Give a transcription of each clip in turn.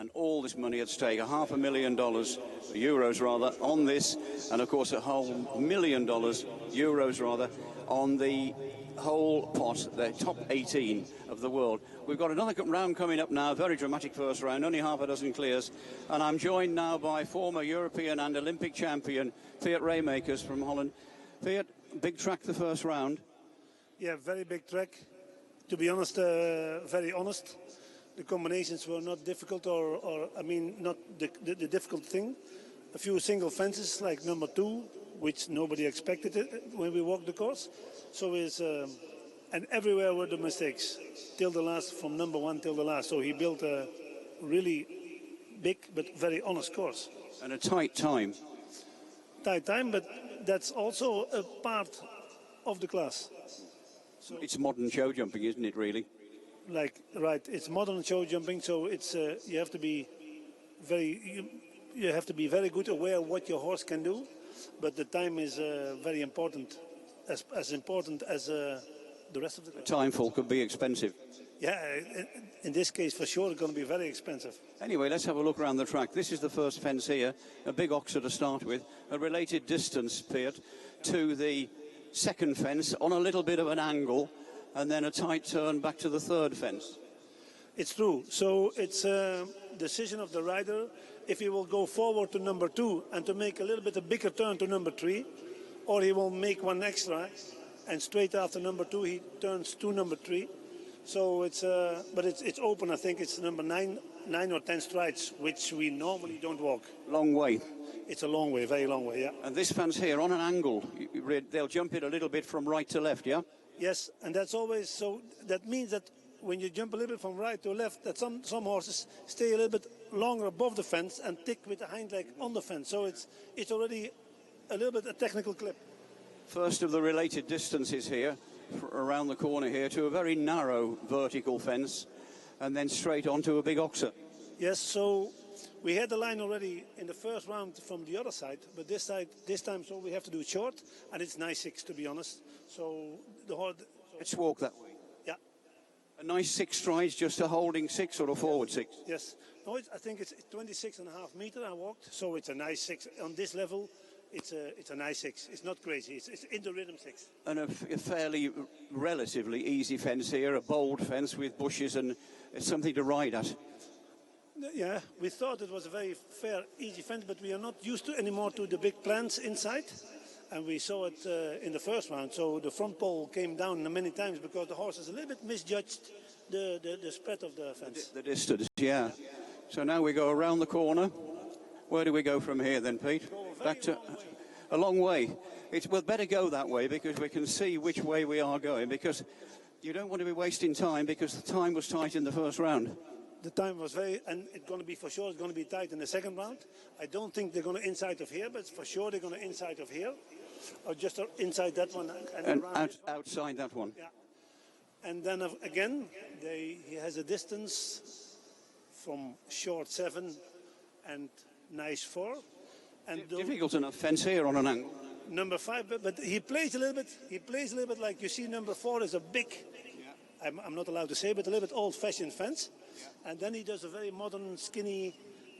and all this money at stake, $500,000, euros rather, on this, and of course $1,000,000, euros rather, on the whole pot, the top 18 of the world. We've got another round coming up now, very dramatic first round, only half a dozen clears, and I'm joined now by former European and Olympic champion Fiat Raymakers from Holland. Fiat, big track the first round. Yeah, very big track. To be honest, very honest. The combinations were not difficult, or I mean, not the difficult thing. A few single fences, like number 2, which nobody expected it when we walked the course. So it's, and everywhere were the mistakes, till the last, from number 1 till the last. So he built a really big but very honest course. And a tight time. Tight time, but that's also a part of the class. So it's modern show jumping, isn't it, really? Like, right, it's modern show jumping, so it's you have to be very good aware of what your horse can do, but the time is very important, as important as the rest of the class. Time fall could be expensive. Yeah, in this case for sure it's going to be very expensive. Anyway, let's have a look around the track. This is the first fence here, a big oxer to start with, a related distance, Fiat, to the second fence on a little bit of an angle, and then a tight turn back to the third fence. It's true. So it's a decision of the rider if he will go forward to number 2 and to make a little bit a bigger turn to number 3, or he will make one extra and straight after number 2 he turns to number 3. So it's but it's open. I think it's number 9 or 10 strides, which we normally don't walk. Long way. It's a long way, very long way, yeah. And this fence here on an angle, they'll jump it a little bit from right to left, yeah? Yes, and that's always so. That means that when you jump a little bit from right to left, that some horses stay a little bit longer above the fence and tick with the hind leg on the fence. So it's already a little bit a technical clip. First of the related distances here, around the corner here, to a very narrow vertical fence, and then straight onto a big oxer. Yes, so we had the line already in the first round from the other side, but this time, so we have to do it short, and it's nice 6 to be honest. So the horse. Let's walk that way. Yeah. A nice 6 strides, just a holding 6 or a forward 6. Yes. No, I think it's 26.5 meters I walked, so it's a nice 6 on this level. It's a nice 6. It's not crazy. It's in the rhythm 6. And a fairly, relatively easy fence here, a bold fence with bushes, and it's something to ride at. Yeah, we thought it was a very fair, easy fence, but we are not used to anymore to the big plants inside. And we saw it in the first round. So the front pole came down many times because the horses a little bit misjudged the spread of the fence. The distance, yeah. So now we go around the corner. Where do we go from here then, Pete? Back to a long way. We'll better go that way because we can see which way we are going, because you don't want to be wasting time because the time was tight in the first round. The time was and it's going to be for sure, it's going to be tight in the second round. I don't think they're going to inside of here, but for sure they're going to inside of here. Or just inside that one. And outside that one. Yeah. And then again, he has a distance from short 7 and nice 4. And difficult enough fence here on an angle. Number 5, but he plays a little bit. He plays a little bit like you see. Number 4 is a big. Yeah. I'm not allowed to say, but a little bit old-fashioned fence. Yeah. And then he does a very modern,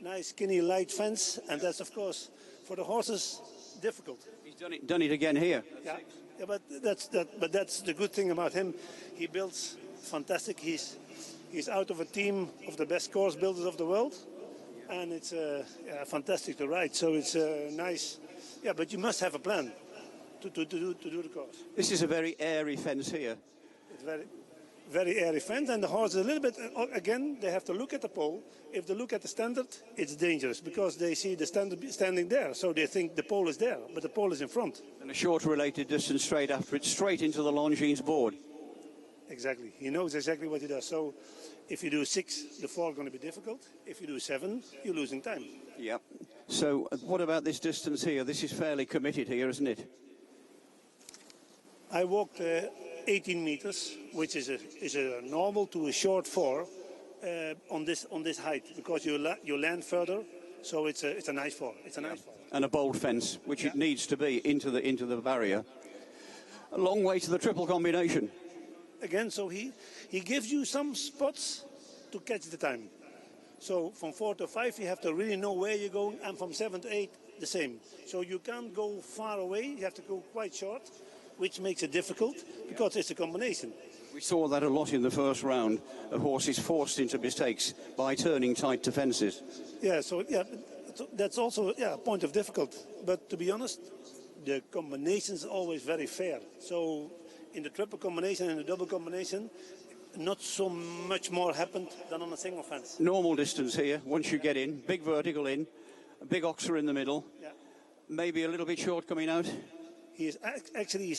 nice skinny light fence, and that's of course for the horses difficult. He's done it again here. Yeah, but that's the good thing about him. He builds fantastic. He's out of a team of the best course builders of the world. And it's fantastic to ride. So it's nice. Yeah, but you must have a plan to do the course. This is a very airy fence here. It's very airy fence, and the horse is a little bit. Again, they have to look at the pole. If they look at the standard, it's dangerous because they see the standard standing there, so they think the pole is there, but the pole is in front. And a short related distance straight after it, straight into the Longines board. Exactly. He knows exactly what he does. So if you do 6, the 4 is going to be difficult. If you do 7, you're losing time. Yep. So what about this distance here? This is fairly committed here, isn't it? I walked 18 meters, which is a normal to a short 4 on this height, because you land further. So it's a nice 4. It's a nice 4. And a bold fence, which it needs to be into the barrier. A long way to the triple combination. Again, so he gives you some spots to catch the time. So from 4 to 5, you have to really know where you're going, and from 7 to 8, the same. So you can't go far away, you have to go quite short, which makes it difficult because it's a combination. We saw that a lot in the first round, of horses forced into mistakes by turning tight to fences. Yeah, so yeah, that's also a point of difficulty. But to be honest, the combination is always very fair. So in the triple combination and the double combination, not so much more happened than on a single fence. Normal distance here, once you get in, big vertical in, a big oxer in the middle, maybe a little bit short coming out. He's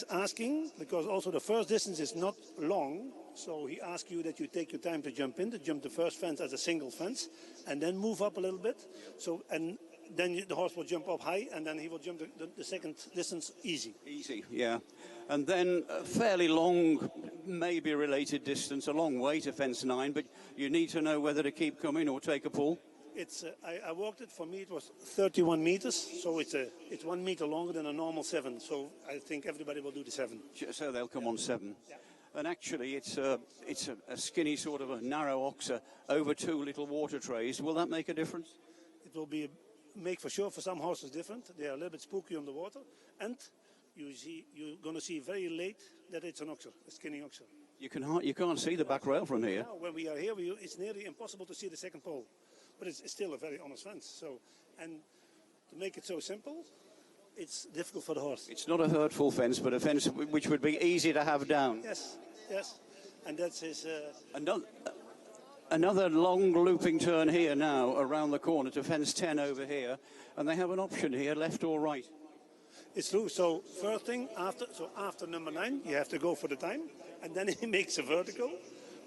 asking, because also the first distance is not long, so he asks you that you take your time to jump the first fence as a single fence, and then move up a little bit. So, and then the horse will jump up high, and then he will jump the second distance easy. Easy, yeah. And then a fairly long, maybe related distance, a long way to fence 9, but you need to know whether to keep coming or take a pull. It's I walked it. For me, it was 31 meters, so it's 1 meter longer than a normal 7. So I think everybody will do the 7. So they'll come on 7. Yeah. And actually, it's a skinny sort of a narrow oxer over 2 little water trays. Will that make a difference? It will make for sure for some horses different. They are a little bit spooky on the water, and you're going to see very late that it's an oxer, a skinny oxer. You can't see the back rail from here. Now, when we are here, it's nearly impossible to see the second pole. But it's still a very honest fence. So, and to make it so simple, it's difficult for the horse. It's not a hurtful fence, but a fence which would be easy to have down. Yes, and that's his. Another long looping turn here now around the corner to fence 10 over here, and they have an option here, left or right. It's true. So first thing after number 9, you have to go for the time, and then he makes a vertical,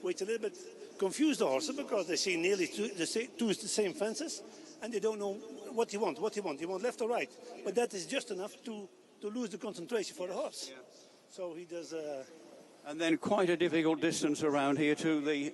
which a little bit confuse the horses because they see nearly two the same fences, and they don't know what you want. You want left or right? But that is just enough to lose the concentration for the horse. Yeah. So he does. And then quite a difficult distance around here to the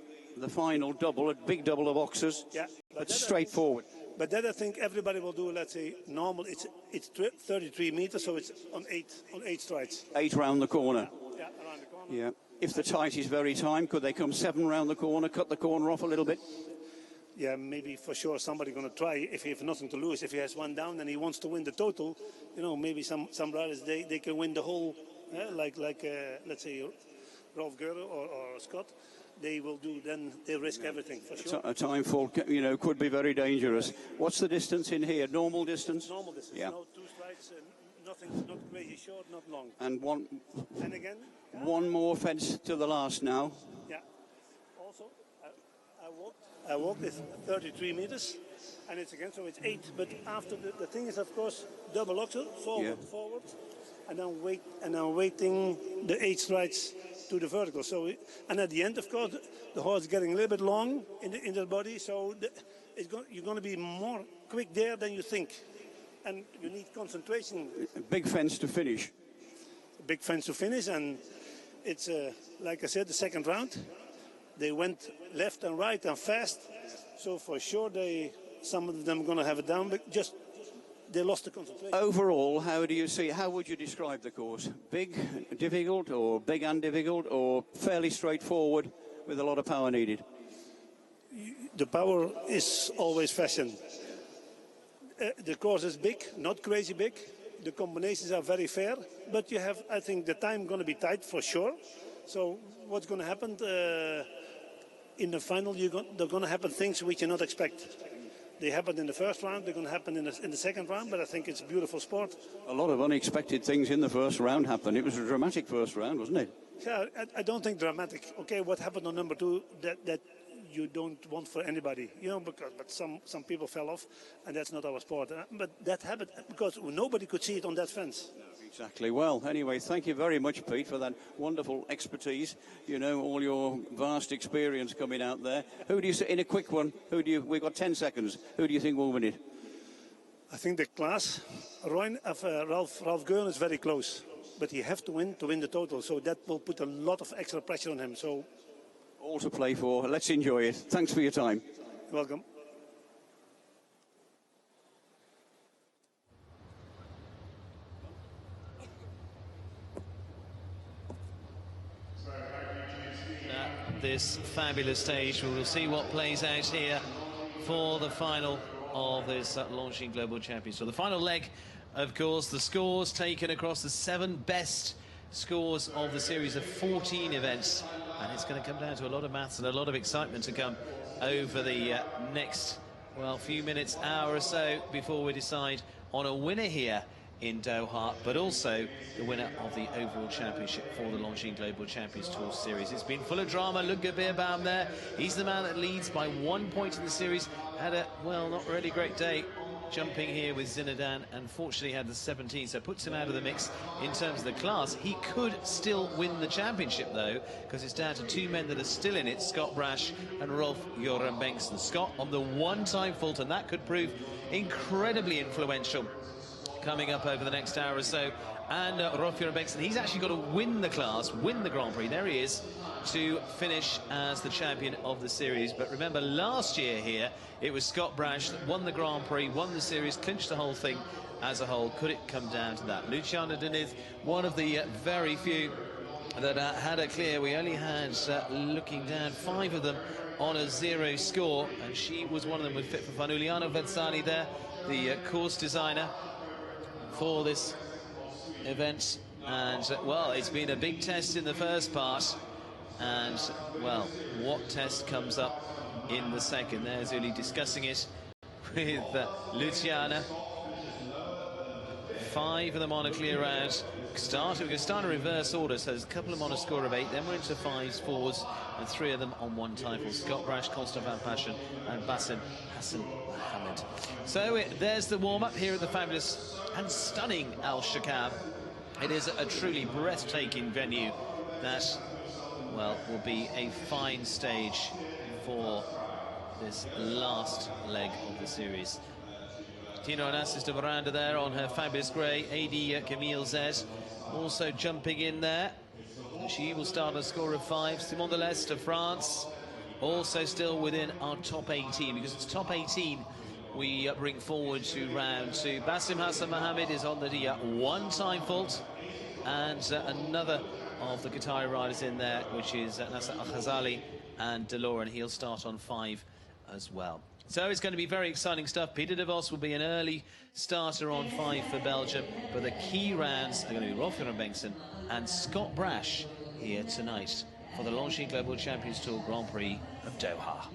final double, a big double of oxers. Yeah, but straightforward. But that I think everybody will do. Let's say normal. It's 33 meters, so it's on 8 strides. 8 round the corner. Yeah, around the corner. Yeah. If the tight is very tight, could they come 7 round the corner, cut the corner off a little bit? Yeah, maybe for sure somebody going to try. If he has nothing to lose, if he has 1 down and he wants to win the total, maybe some riders they can win the whole. Like let's say Rolf Geurer or Scott, they will do. Then they risk everything for sure. A time fall, could be very dangerous. What's the distance in here? Normal distance? Normal distance. Yeah. No 2 strides. Nothing, not crazy short, not long. And again. One more fence to the last now. Yeah. Also, I walked it 33 meters, and it's again, so it's 8. But after the thing is, of course, double oxer, forward, and then waiting the 8 strides to the vertical. So, and at the end, of course, the horse is getting a little bit long in the body, so you're going to be more quick there than you think. And you need concentration. A big fence to finish. A big fence to finish, and it's like I said, the second round. They went left and right and fast, so for sure some of them going to have it down, but just they lost the concentration. Overall, how would you describe the course? Big, difficult, or big and difficult, or fairly straightforward with a lot of power needed? The power is always fashion. The course is big, not crazy big. The combinations are very fair, but you have, I think, the time going to be tight for sure. So what's going to happen in the final? They're going to happen things which you not expect. They happened in the first round. They're going to happen in the second round. But I think it's a beautiful sport. A lot of unexpected things in the first round happened. It was a dramatic first round, wasn't it? Yeah, I don't think dramatic. Okay, what happened on number 2? That you don't want for anybody, but some people fell off, and that's not our sport. But that happened because nobody could see it on that fence. No, exactly. Well, anyway, thank you very much, Pete, for that wonderful expertise. All your vast experience coming out there. Who do you say in a quick one? We've got 10 seconds. Who do you think will win it? I think the class, Ralph Geuren is very close, but he has to win the total. So that will put a lot of extra pressure on him. So. All to play for. Let's enjoy it. Thanks for your time. Welcome. This fabulous stage, we'll see what plays out here for the final of this Longines Global Championship. So the final leg, of course, the scores taken across the 7 best scores of the series of 14 events. And it's going to come down to a lot of maths and a lot of excitement to come over the next, well, few minutes, hour or so, before we decide on a winner here in Doha, but also the winner of the overall championship for the Longines Global Champions Tour Series. It's been full of drama. Look at Beerbaum there. He's the man that leads by 1 point in the series. Had a, well, not really great day jumping here with Zinedine. Unfortunately had the 17, so puts him out of the mix in terms of the class. He could still win the championship, though, because it's down to 2 men that are still in it, Scott Brash and Rolf Göran Bengtsson. Scott on the one-time fault, and that could prove incredibly influential coming up over the next hour or so. And Rolf Göran Bengtsson, he's actually got to win the class, win the Grand Prix. There he is, to finish as the champion of the series. But remember, last year here, it was Scott Brash that won the Grand Prix, won the series, clinched the whole thing as a whole. Could it come down to that? Luciana Diniz, one of the very few that had a clear. We only had, looking down, 5 of them on a 0 score, and she was one of them with Fit for Fun. Uliana Vetsani there, the course designer for this event. And, well, it's been a big test in the first part. And, well, what test comes up in the second? There's Uli discussing it with Luciana. 5 of them on a clear round. We're going to start in reverse order, so there's a couple of them on a score of 8, then we're into 5s, 4s, and 3 of them on one title. Scott Brash, Constant Van Passion, and Bassem Hassan Mohammed. So there's the warm-up here at the fabulous and stunning Al Shaqab. It is a truly breathtaking venue that, well, will be a fine stage for this last leg of the series. Tino Onassis de Miranda there on her fabulous grey. AD Camille Z also jumping in there. She will start a score of 5. Simon Deleste of France also still within our top 18, because it's top 18 we bring forward to round 2. Bassem Hassan Mohammed is on the one-time fault, and another of the Qatari riders in there, which is Nasser Al-Khazali and DeLorean. He'll start on 5 as well. So it's going to be very exciting stuff. Peter de Vos will be an early starter on 5 for Belgium, but the key rounds are going to be Rolf Göran Bengtsson and Scott Brash here tonight for the Longines Global Champions Tour Grand Prix of Doha.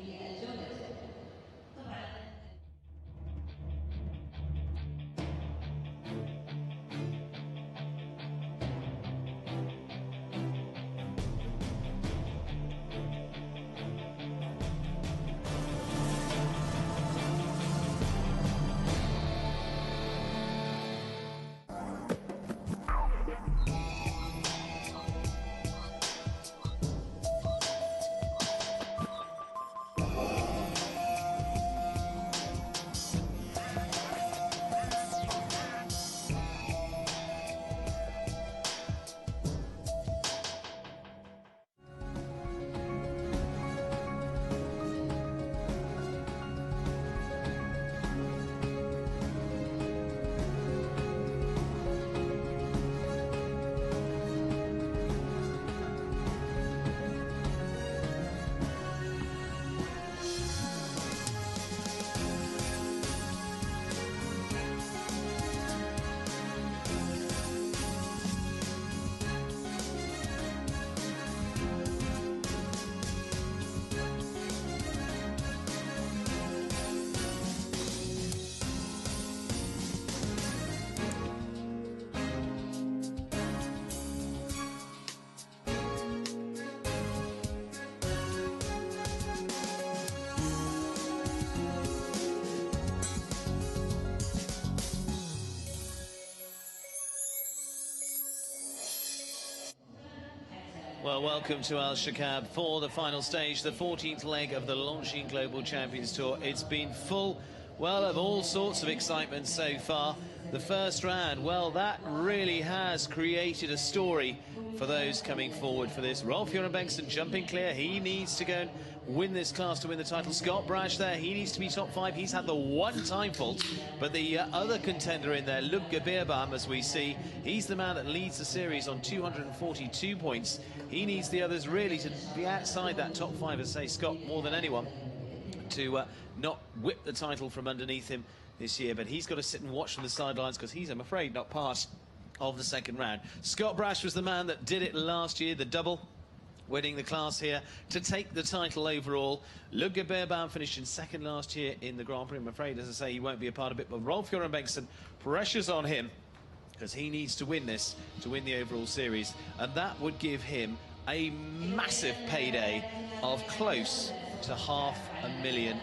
Well, welcome to Al Shaqab for the final stage, the 14th leg of the Longines Global Champions Tour. It's been full, well, of all sorts of excitement so far. The first round, well, that really has created a story for those coming forward for this. Rolf Göran Bengtsson jumping clear. He needs to go and win this class to win the title. Scott Brash there, he needs to be top 5. He's had the one-time fault, but the other contender in there, Luc Beerbaum, as we see, he's the man that leads the series on 242 points. He needs the others really to be outside that top 5, as say Scott, more than anyone, to not whip the title from underneath him this year, but he's got to sit and watch from the sidelines because he's, I'm afraid, not part of the second round. Scott Brash was the man that did it last year, the double, winning the class here to take the title overall. Ludger Beerbaum finished in second last year in the Grand Prix. I'm afraid, as I say, he won't be a part of it, but Rolf-Göran Bengtsson, pressure's on him because he needs to win this to win the overall series, and that would give him a massive payday of close to €500,000.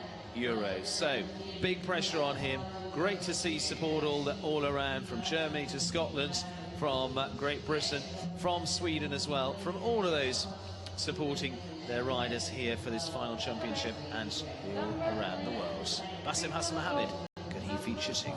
So big pressure on him. Great to see support all around, from Germany to Scotland, from Great Britain, from Sweden as well, from all of those supporting their riders here for this final championship and all around the world. Bassem Hassan Mohammed, could he feature too?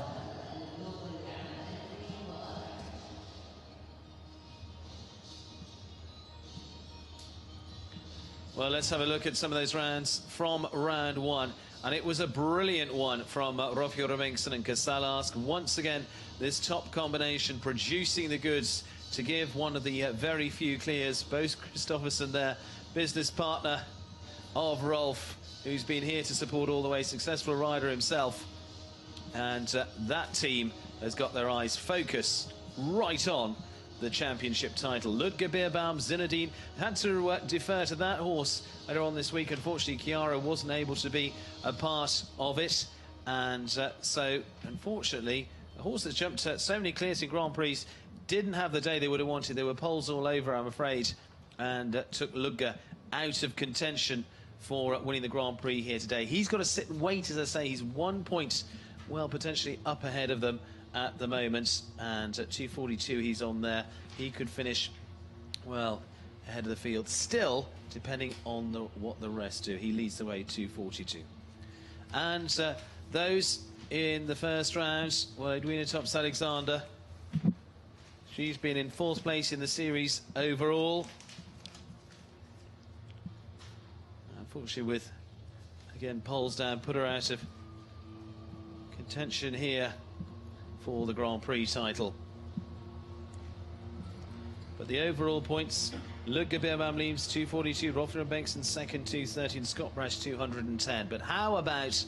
Well, let's have a look at some of those rounds from round one. And it was a brilliant one from Rolf-Göran Bengtsson and Kasalarsk. Once again, this top combination producing the goods to give one of the very few clears. Bo Kristoffersson, their business partner of Rolf, who's been here to support all the way, successful rider himself. And that team has got their eyes focused right on the championship title. Ludger Beerbaum, Zinedine had to defer to that horse later on this week. Unfortunately, Chiara wasn't able to be a part of it, and so unfortunately the horse that jumped so many clears in Grand Prix didn't have the day they would have wanted. There were poles all over, I'm afraid, and took Ludger out of contention for winning the Grand Prix here today. He's got to sit and wait, as I say. He's 1 point, well, potentially up ahead of them at the moment, and at 2:42 he's on there. He could finish, well, ahead of the field still, depending on what the rest do. He leads the way, 2:42. And those in the first round were Edwina Tops-Alexander. She's been in 4th place in the series overall. Unfortunately, with, again, poles down, put her out of contention here for the Grand Prix title. But the overall points, Ludger Beerbaum leaves 242, Rolf-Göran Bengtsson second, 230, and Scott Brash 210. But how about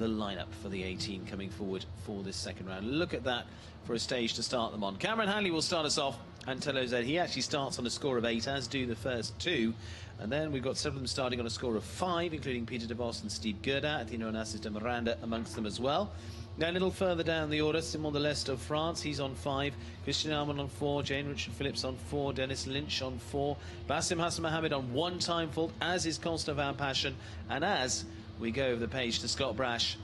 the lineup for the 18 coming forward for this second round? Look at that for a stage to start them on. Cameron Hanley will start us off, and Tello Zed, he actually starts on a score of 8, as do the first two. And then we've got several of them starting on a score of 5, including Peter de Vos and Steve Gerda, Athino Onassis de Miranda amongst them as well. Now a little further down the order, Simon Deleste of France, he's on 5, Christian Alman on 4, Jane Richard Phillips on 4, Dennis Lynch on 4, Bassem Hassan Mohammed on 1 time fault, as is Constant Van Passion. And as we go over the page to Scott Brash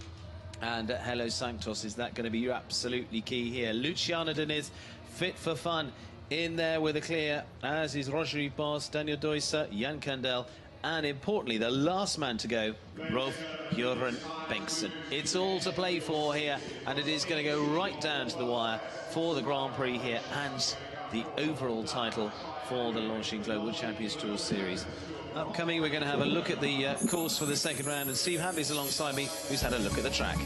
and Hello Sanctos, is that going to be absolutely key here? Luciana Deniz, fit for fun, in there with a clear, as is Roger Boss, Daniel Deusser, Jan Kandel, and importantly, the last man to go, Rolf-Göran Bengtsson. It's all to play for here, and it is going to go right down to the wire for the Grand Prix here and the overall title for the Longines Global Champions Tour Series. Upcoming, we're going to have a look at the course for the second round, and Steve Hadley's alongside me, who's had a look at the track.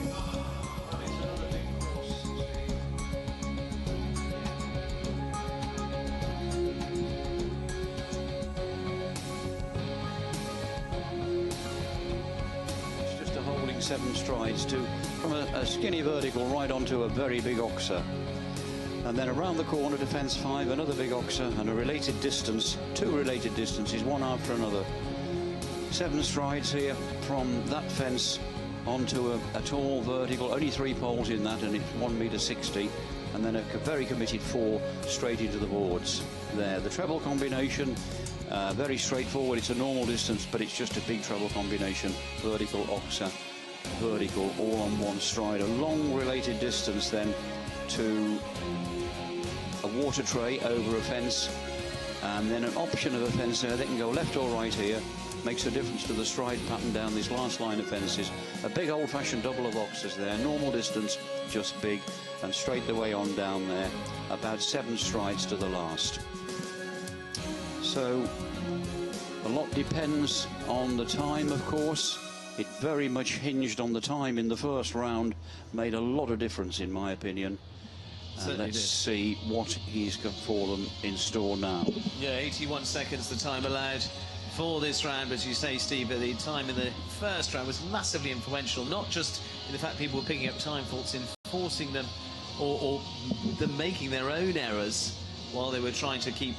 It's just a holding 7 strides from a skinny vertical right onto a very big oxer. And then around the corner to fence 5, another big oxer, and a related distance, 2 related distances, one after another. 7 strides here from that fence onto a tall vertical, only 3 poles in that, and it's 1.60 m, and then a very committed 4 straight into the boards there. The treble combination, very straightforward. It's a normal distance, but it's just a big treble combination, vertical, oxer, vertical, all on 1 stride. A long related distance then to a water tray over a fence, and then an option of a fence there. They can go left or right here. Makes a difference to the stride pattern down this last line of fences. A big old-fashioned double of oxers there, normal distance, just big, and straight the way on down there, about 7 strides to the last. So a lot depends on the time, of course. It very much hinged on the time in the first round, made a lot of difference in my opinion. Let's see what he's got for them in store now. Yeah, 81 seconds the time allowed for this round. But as you say, Steve, the time in the first round was massively influential, not just in the fact people were picking up time faults, in forcing them or them making their own errors while they were trying to keep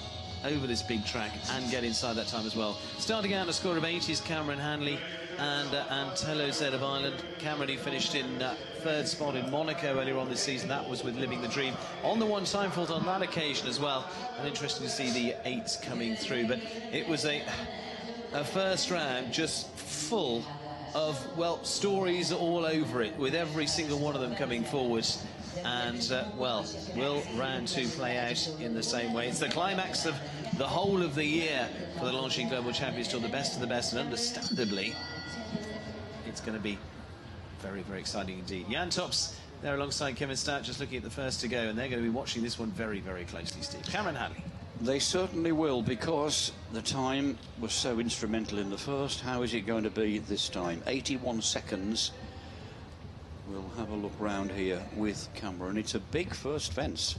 over this big track and get inside that time as well. Starting out a score of 80 is Cameron Hanley and Antello Z of Ireland. Cameron, who finished in third spot in Monaco earlier on this season, that was with Living the Dream. On the one time fault on that occasion as well. And interesting to see the 8s coming through. But it was a first round just full of, well, stories all over it, with every single one of them coming forwards. And, well, will round 2 play out in the same way? It's the climax of the whole of the year for the Longines Global Champions Tour, the best of the best, and understandably, it's going to be very, very exciting indeed. Jan Tops there alongside Kevin Stout, just looking at the first to go, and they're going to be watching this one very, very closely, Steve. Cameron Hanley. They certainly will, because the time was so instrumental in the first. How is it going to be this time? 81 seconds. We'll have a look round here with Cameron. It's a big first fence.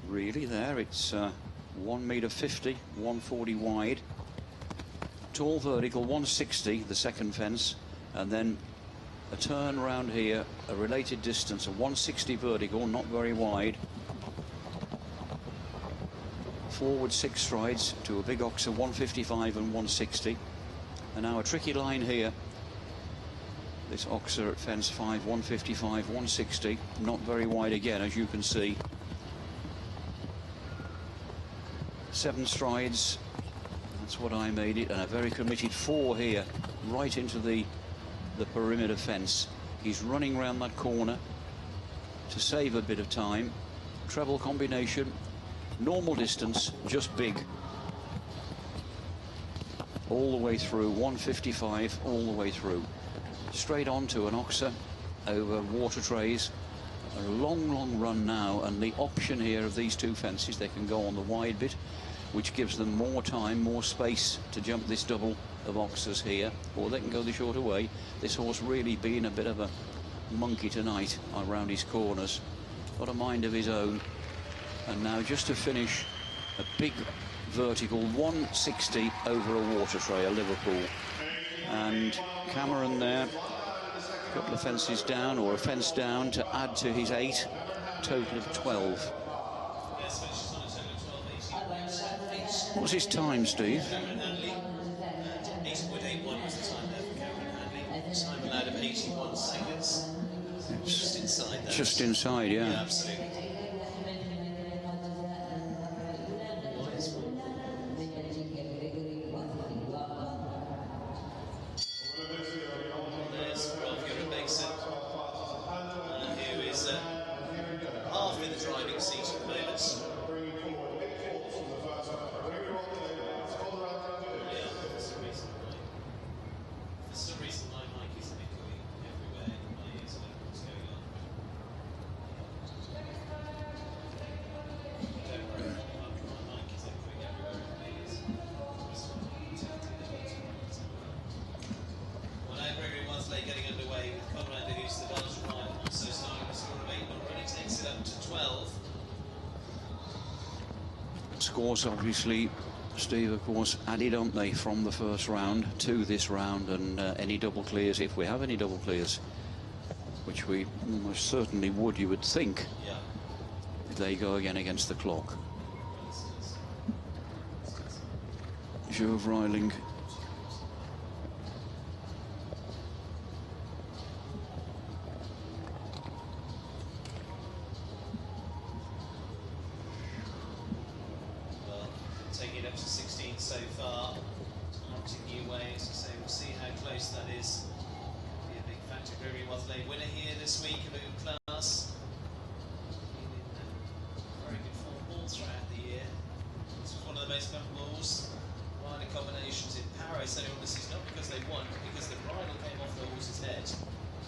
Really there. It's 1 metre 50, 140 wide. Tall vertical, 160, the second fence. And then a turn round here, a related distance of 160 vertical, not very wide. Forward 6 strides to a big oxer, 155 and 160. And now a tricky line here. This oxer at fence 5, 155, 160, not very wide again, as you can see. 7 strides, that's what I made it, and a very committed 4 here, right into the perimeter fence. He's running round that corner to save a bit of time. Treble combination, normal distance, just big. All the way through, 155, all the way through. Straight on to an oxer over water trays. A long, long run now, and the option here of these 2 fences, they can go on the wide bit, which gives them more time, more space to jump this double of oxers here, or they can go the shorter way. This horse really being a bit of a monkey tonight around his corners. Got a mind of his own. And now just to finish, a big vertical 160 over a water tray, a Liverpool. And Cameron there, a couple of fences down, or a fence down, to add to his 8, total of 12. What's his time, Steve? 8.81 was the time there for Cameron Hanley. Time allowed of 81 seconds. Just inside that. Just inside, yeah. Yeah, absolutely. Half in the driving seat at the moment. For some reason my mic is echoing everywhere in my ears. I don't know what's going on. Don't worry, my mic is echoing everywhere in my ears. Well, now Gregory Mosley getting underway with Conrad, who's the Belgian rival, also starting the score of 8, but already takes it up to 12. Scores obviously, Steve, of course, added, aren't they, from the first round to this round, and any double clears, if we have any double clears, which we almost certainly would, you would think, Yeah. they go again against the clock. Joe Vreiling. Taking it up to 16 so far. Martin new way, as I say, we'll see how close that is. Be a big factor. Gregory Mosley, winner here this week of a class. Been in very good form all throughout the year. This was one of the most memorables. Rider combinations in Paris. Anyone to see, not because they won, but because the bridle came off the horse's head.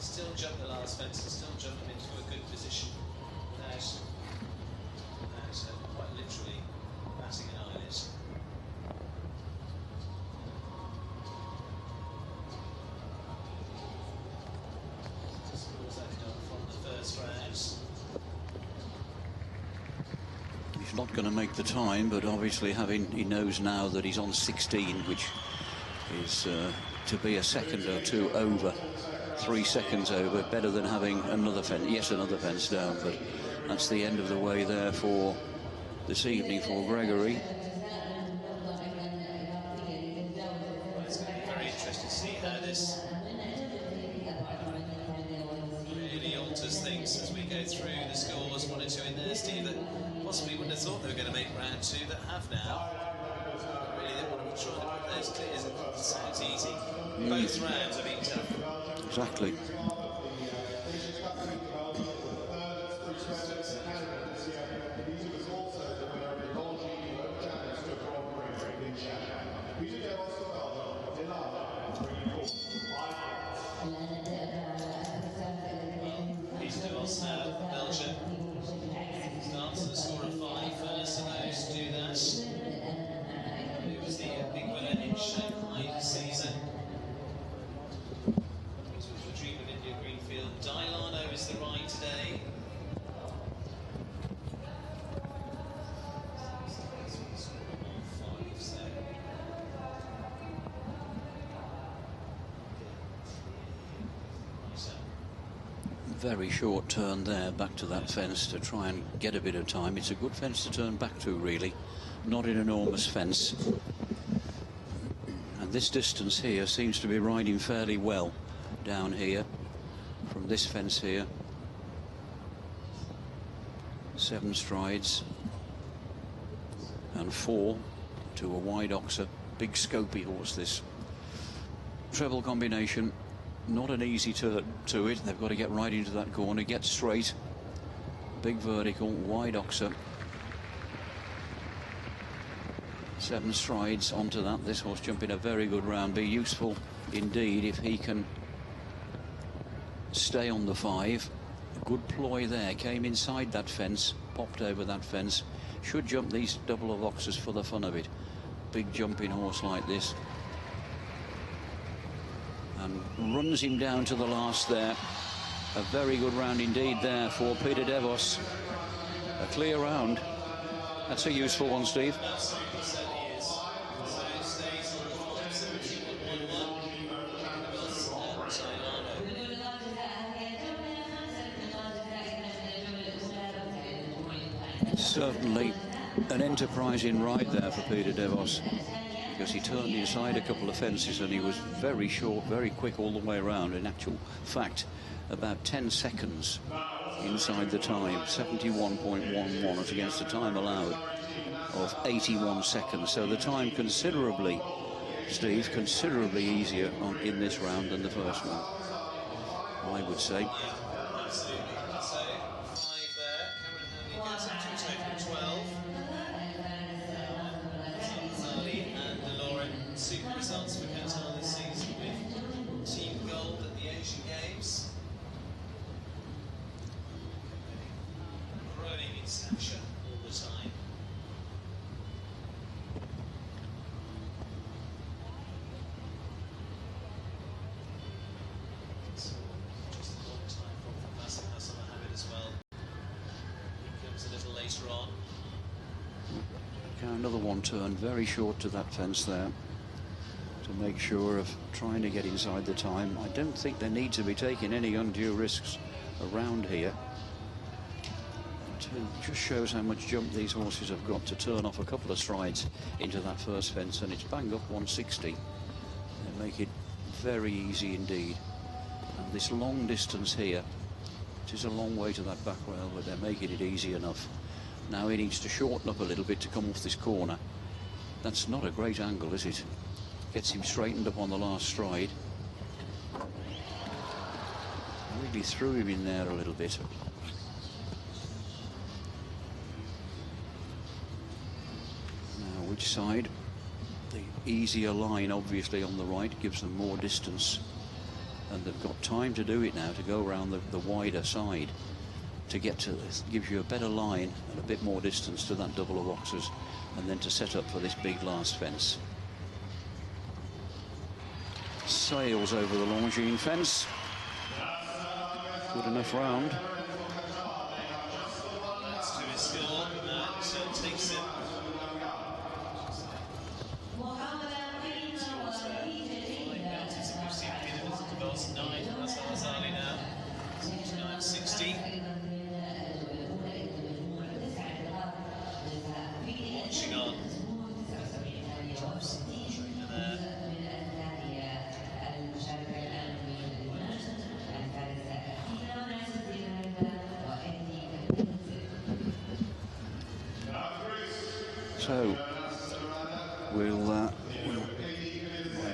Still jumped the last fence and still jumped them into a good position without quite literally batting an eyelid. He's not going to make the time, but obviously he knows now that he's on 16, which is to be a second or two over, 3 seconds over, better than having another fence down. But that's the end of the way there for this evening for Gregory. It's going to be very interesting to see how this really alters things as we go through the scores. 1 and 2 in there, Steve, that possibly wouldn't have thought they were going to make round 2, that have now. Really, they want to try to put those clears. It sounds easy. Both rounds have been tough. Exactly. Belgium starts the score of 5 first, and those do that. It was the big winner in Shanghai this season. It was the dream of India Greenfield. Dilano is the ride today. Very short turn there back to that fence to try and get a bit of time. It's a good fence to turn back to, really, not an enormous fence. And this distance here seems to be riding fairly well down here from this fence here. 7 strides and 4 to a wide oxer. Big scopy horse, this. Treble combination. Not an easy turn to it. They've got to get right into that corner, get straight. Big vertical, wide oxer. 7 strides onto that. This horse jumping a very good round. Be useful indeed if he can stay on the 5. Good ploy there. Came inside that fence, popped over that fence. Should jump these double of oxers for the fun of it. Big jumping horse like this. And runs him down to the last there. A very good round indeed there for Peter Devos. A clear round. That's a useful one, Steve. Certainly an enterprising ride there for Peter Devos, because he turned inside a couple of fences and he was very short, very quick all the way around. In actual fact, about 10 seconds inside the time, 71.11 as against the time allowed of 81 seconds. So the time considerably, Steve, considerably easier in this round than the first one, I would say. Super results for Qatar this season with Team Gold at the Asian Games. Growing in stature all the time. So just a long time from Hassan Mohammed as well. He comes a little later on. Another one turn, very short to that fence there, to make sure of trying to get inside the time. I don't think they need to be taking any undue risks around here. It just shows how much jump these horses have got to turn off a couple of strides into that first fence, and it's bang up 160. They make it very easy indeed. And this long distance here, it is a long way to that back rail, but they're making it easy enough. Now he needs to shorten up a little bit to come off this corner. That's not a great angle, is it? Gets him straightened up on the last stride. Really threw him in there a little bit. Now which side? The easier line obviously on the right gives them more distance, and they've got time to do it now, to go around the wider side, to get to this. Gives you a better line and a bit more distance to that double of oxers, and then to set up for this big last fence. Sails over the Longines fence. Good enough round. That's to his score. So my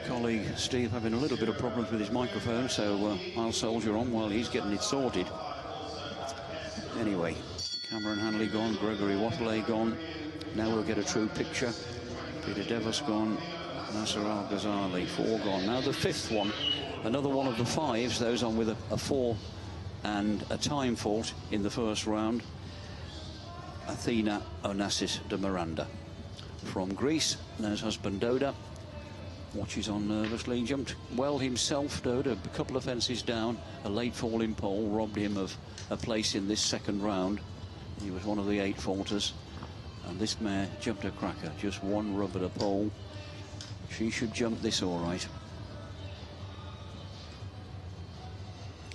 colleague Steve having a little bit of problems with his microphone, so I'll soldier on while he's getting it sorted. Anyway, Cameron Hanley gone, Gregory Watley gone. Now we'll get a true picture. Peter Devos gone, Nasser Al-Ghazali, 4 gone. Now the 5th one, another one of the 5s, those on with a 4 and a time fault in the first round. Athena Onassis de Miranda. From Greece, there's husband Doda. Watches on nervously, jumped well himself, Doda, a couple of fences down. A late falling pole robbed him of a place in this second round. He was one of the 8 faulters. And this mare jumped a cracker, just one rub at a pole. She should jump this all right.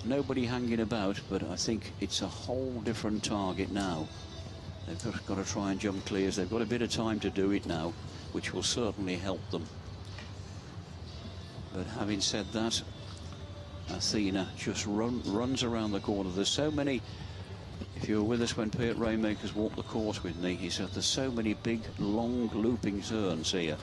Nobody hanging about, but I think it's a whole different target now. They've got to try and jump clears. They've got a bit of time to do it now, which will certainly help them. But having said that, Athena just runs around the corner. There's so many. If you were with us when Piet Rainmakers walked the course with me, he said there's so many big, long, looping turns here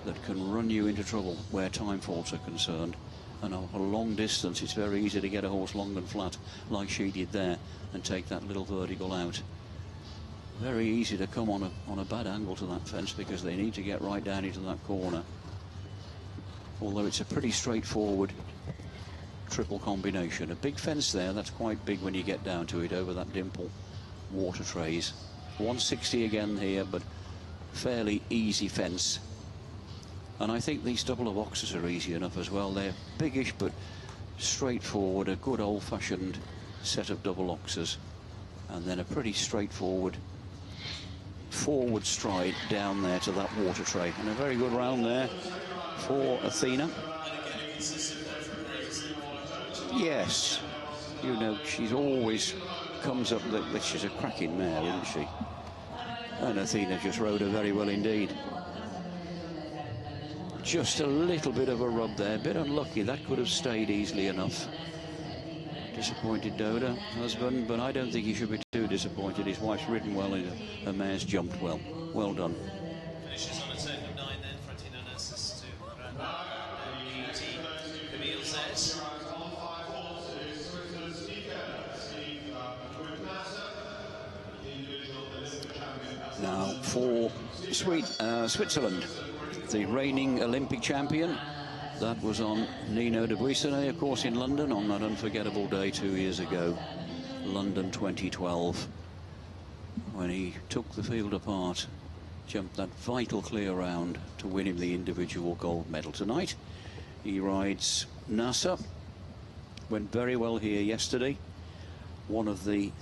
that can run you into trouble where time faults are concerned. And on a long distance, it's very easy to get a horse long and flat, like she did there, and take that little vertical out. Very easy to come on a bad angle to that fence because they need to get right down into that corner. Although it's a pretty straightforward triple combination. A big fence there, that's quite big when you get down to it over that dimple water trays. 160 again here, but fairly easy fence. And I think these double boxes are easy enough as well. They're biggish but straightforward, a good old-fashioned set of double oxers, and then a pretty straightforward forward stride down there to that water tray. And a very good round there for Athena. Yes, you know, she's always comes up that she's a cracking mare, isn't she? And Athena just rode her very well indeed. Just a little bit of a rub there, a bit unlucky. That could have stayed easily enough. Disappointed Doda, husband, but I don't think he should be too disappointed. His wife's ridden well and her mare's jumped well. Well done. Finishes on a total of 9 then for Athena Onassis to Camille Zet. Now for Switzerland, the reigning Olympic champion. That was on Nino de Buissonnet, of course, in London on that unforgettable day 2 years ago, London 2012, when he took the field apart, jumped that vital clear round to win him the individual gold medal. Tonight he rides Nasser. Went very well here yesterday. One of the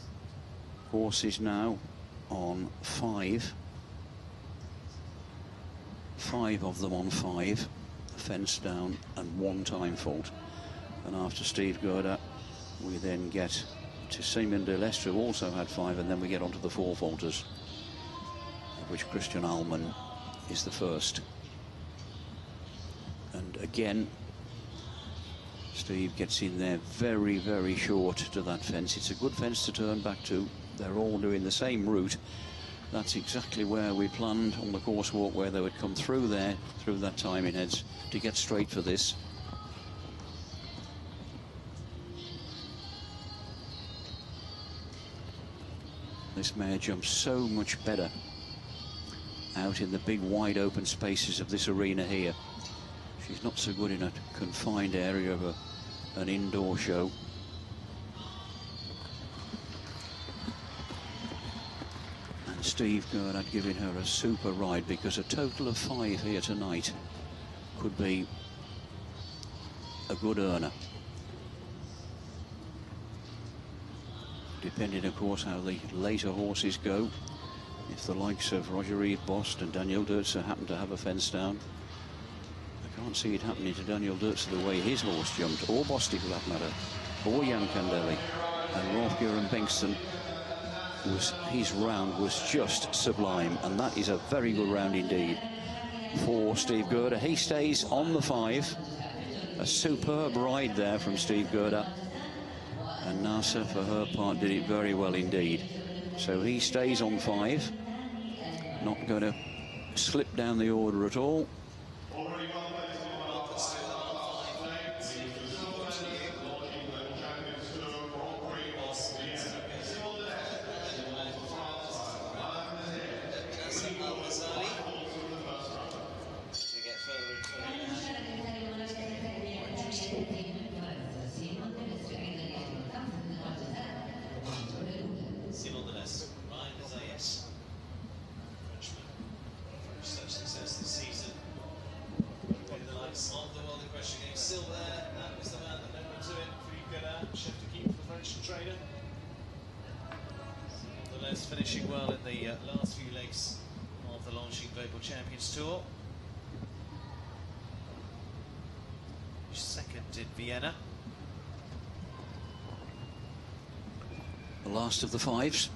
horses now on 5 of them on 5, fence down and 1 time fault. And after Steve Gerda we then get to Simon de Lestre, who also had 5, and then we get onto the 4 faulters, of which Christian Allman is the first. And again Steve gets in there very, very short to that fence. It's a good fence to turn back to. They're all doing the same route. That's exactly where we planned on the course walk, where they would come through there, through that timing heads, to get straight for this. This mare jumps so much better out in the big wide open spaces of this arena here. She's not so good in a confined area of an indoor show. Steve Gerd had given her a super ride, because a total of 5 here tonight could be a good earner. Depending, of course, how the later horses go. If the likes of Roger-Yves Bost and Daniel Dirtzer happen to have a fence down, I can't see it happening to Daniel Dirtzer the way his horse jumped, or Bostic for that matter, or Jan Candelli. And Rolf Göran Bengtsson, his round was just sublime, and that is a very good round indeed for Steve Gerda. He stays on the 5. A superb ride there from Steve Gerda, and Nasser for her part did it very well indeed. So he stays on 5. Not going to slip down the order at all. Finishing well in the last few legs of the Longines Global Champions Tour. Second in Vienna. The last of the fives.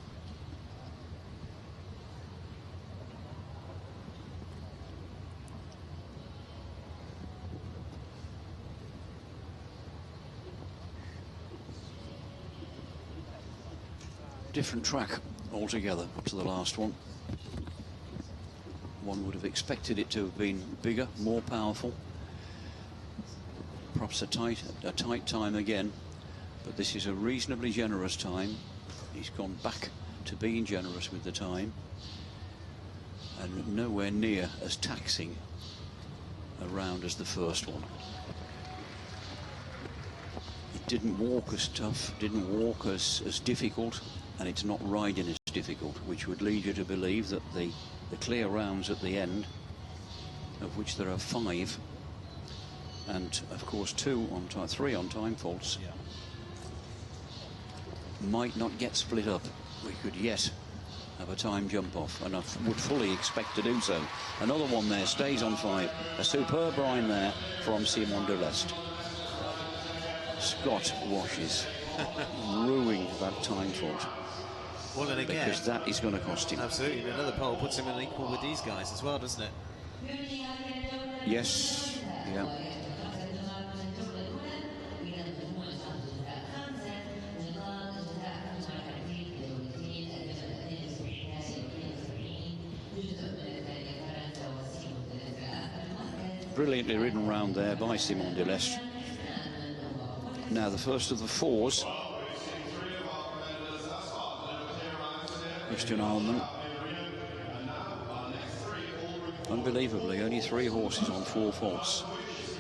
Different track altogether to the last one. One would have expected it to have been bigger, more powerful. Perhaps a tight time again, but this is a reasonably generous time. He's gone back to being generous with the time, and nowhere near as taxing a round as the first one. It didn't walk as tough, didn't walk as difficult, and it's not riding as difficult, which would lead you to believe that the clear rounds at the end, of which there are 5, and of course 3 on time faults, might not get split up. We could yet have a time jump off, and I would fully expect to do so. Another one there, stays on 5. A superb line there from Simon de Lest. Scott washes, ruining that time fault. Well, and again, because that is going to cost him. Absolutely. Another pole puts him in equal with these guys as well, doesn't it? Yes. Yeah. Brilliantly ridden round there by Simon de Lest. Now the first of the 4s. Christian Allman. Unbelievably, only 3 horses on 4 faults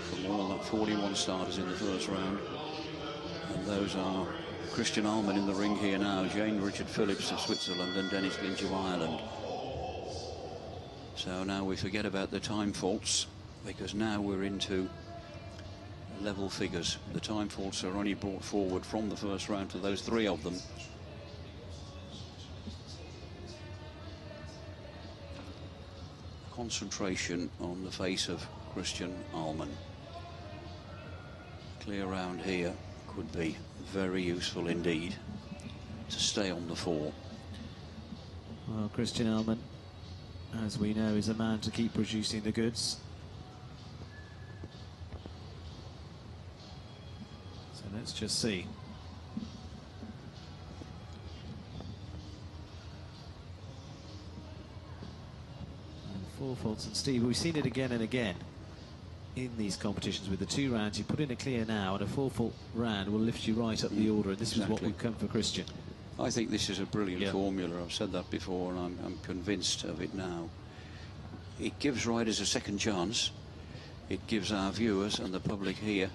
from all of that 41 starters in the first round. And those are Christian Allman in the ring here now, Jane Richard Phillips of Switzerland, and Dennis Lynch of Ireland. So now we forget about the time faults, because now we're into level figures. The time faults are only brought forward from the first round to those 3 of them. Concentration on the face of Christian Allman. Clear round here could be very useful indeed to stay on the 4. Well, Christian Allman, as we know, is a man to keep producing the goods. So let's just see. And 4 faults, and Steve, we've seen it again and again in these competitions with the 2 rounds. You put in a clear now, and a 4-fault round will lift you right up the order, and this is what will come for Christian. I think this is a brilliant formula. I've said that before, and I'm convinced of it now. It gives riders a second chance. It gives our viewers and the public here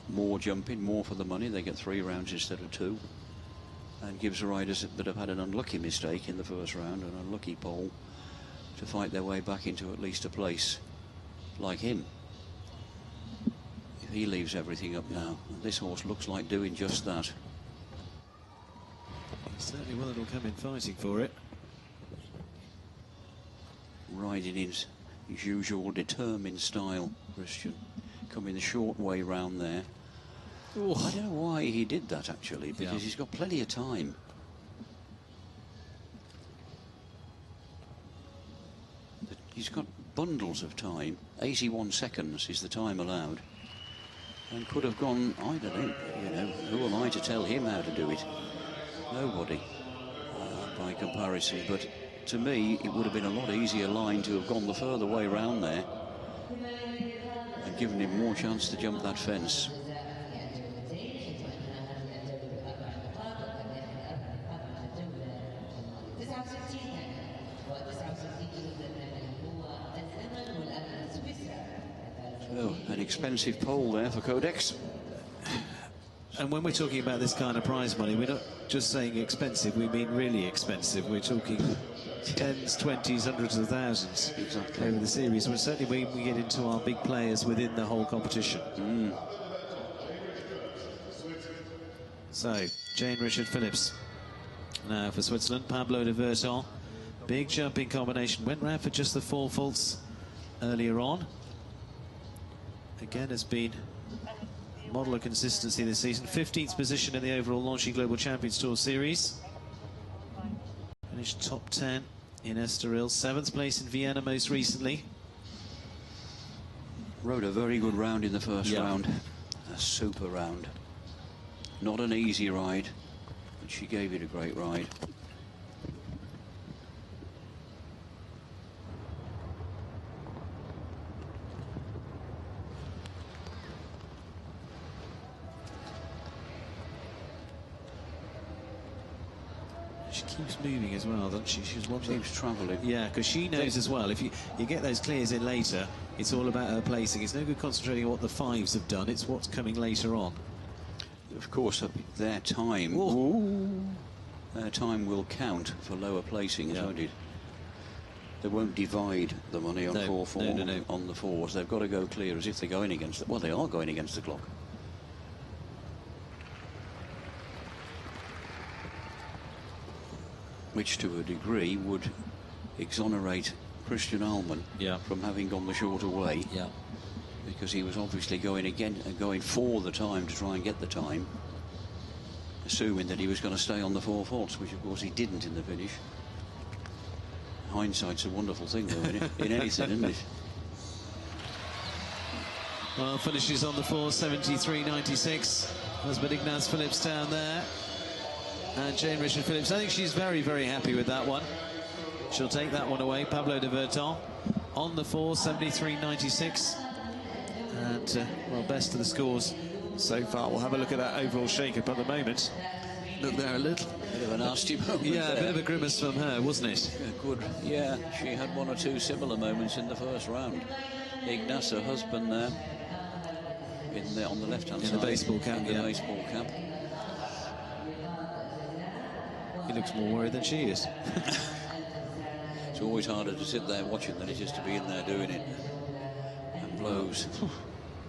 more jumping, more for the money. They get 3 rounds instead of 2, and gives riders that have had an unlucky mistake in the first round, an unlucky pole, to fight their way back into at least a place like him. If he leaves everything up now, this horse looks like doing just that. He's certainly one that will come in fighting for it. Riding in his usual determined style, Christian. Coming the short way round there. Ooh. I don't know why he did that, actually, because he's got plenty of time. He's got bundles of time. 81 seconds is the time allowed. And could have gone, I don't know, you know, who am I to tell him how to do it? Nobody, by comparison, but to me, it would have been a lot easier line to have gone the further way round there and given him more chance to jump that fence. So, an expensive pole there for Codex. And when we're talking about this kind of prize money, we're not just saying expensive, we mean really expensive. We're talking tens, 20s, hundreds of thousands exactly over the series. Well, certainly when we get into our big players within the whole competition. So, Jane Richard Phillips now for Switzerland. Pablo de Verton, big jumping combination. Went round for just the 4 faults earlier on. Again, has been model of consistency this season. 15th position in the overall Longines Global Champions Tour Series. Finished top 10 in Estoril. 7th place in Vienna most recently. Rode a very good round in the first round. A super round. Not an easy ride, but she gave it a great ride. She keeps moving as well, doesn't she? She's one Keeps travelling. Yeah, because she knows as well, if you get those clears in later, it's all about her placing. It's no good concentrating on what the 5s have done, it's what's coming later on. Of course, their time, their time will count for lower placing, won't it? They won't divide the money on 4-4 on the 4s. They've got to go clear as if they're going against it. Well, they are going against the clock. Which, to a degree, would exonerate Christian Allman from having gone the shorter way. Yeah. Because he was obviously going again and going for the time to try and get the time, assuming that he was going to stay on the 4 faults, which of course he didn't in the finish. Hindsight's a wonderful thing, though, isn't it? In anything, isn't it? Well, finishes on the 4, 73.96. Husband Ignaz Phillips down there. And Jane Richard Phillips, I think she's very, very happy with that one. She'll take that one away. Pablo de Verton on the 4, 73.96. And, well, best of the scores so far. We'll have a look at that overall shake-up at the moment. Look there, a little bit of a nasty moment. Yeah, a bit of a grimace from her, wasn't it? Yeah, good. Yeah, she had 1 or 2 similar moments in the first round. Ignaz, her husband there, on the left-hand side. In the baseball cap, in the baseball cap. He looks more worried than she is. It's always harder to sit there watching than it is to be in there doing it. And blows.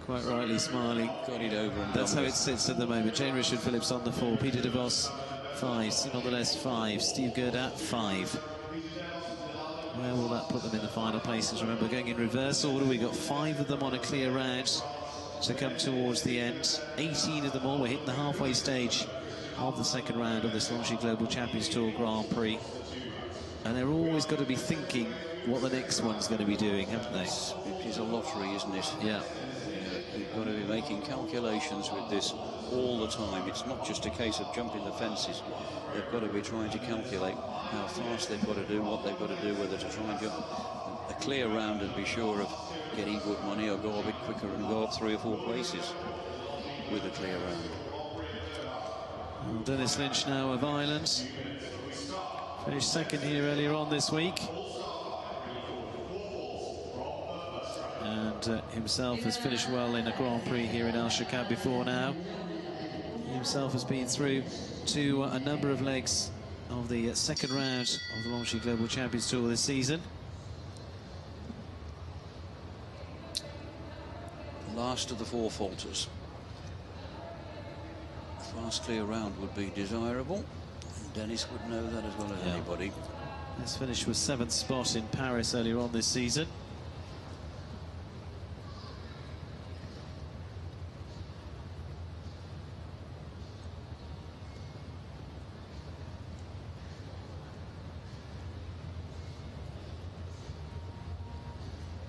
Quite rightly smiling. Got it over and that's how it sits at the moment. Jane Richard Phillips on the 4, Peter de Vos 5, Simon Deleuze 5, Steve Gerdat 5. Where will that put them in the final places? Remember, going in reverse order, we've got 5 of them on a clear round to come towards the end. 18 of them all. We're hitting the halfway stage of the second round of this Longines Global Champions Tour Grand Prix. And they're always got to be thinking what the next one's going to be doing, haven't they? It is a lottery, isn't it? Yeah. You've got to be making calculations with this all the time. It's not just a case of jumping the fences. They've got to be trying to calculate how fast they've got to do, what they've got to do, whether to try and jump a clear round and be sure of getting good money, or go a bit quicker and go up 3 or 4 places with a clear round. Well, Dennis Lynch now of Ireland. Finished second here earlier on this week. And himself has finished well in a Grand Prix here in Shaqab before now. He himself has been through to a number of legs of the second round of the Longines Global Champions Tour this season. Last of the 4 falters. A fast, clear round would be desirable. And Dennis would know that as well as anybody. This finish was 7th spot in Paris earlier on this season.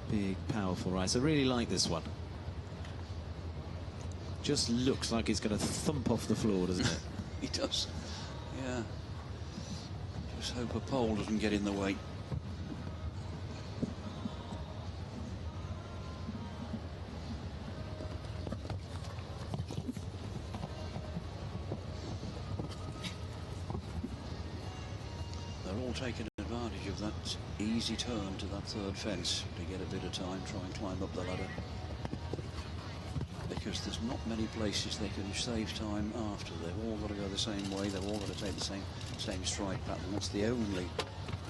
Big, powerful rise. I really like this one. Just looks like it's going to thump off the floor, doesn't it? It does. Yeah. Just hope a pole doesn't get in the way. They're all taking advantage of that easy turn to that third fence to get a bit of time, try and climb up the ladder. Because there's not many places they can save time after. They've all got to go the same way. They've all got to take the same stride pattern. That's the only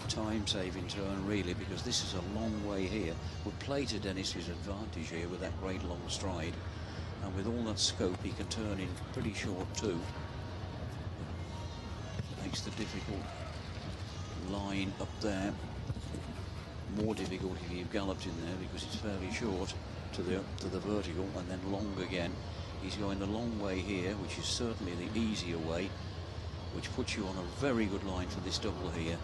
time-saving turn, really, because this is a long way here. Would play to Dennis's advantage here with that great long stride, and with all that scope, he can turn in pretty short too. Makes the difficult line up there more difficult if you've galloped in there, because it's fairly short to the vertical and then long again. He's going the long way here, which is certainly the easier way, which puts you on a very good line for this double here,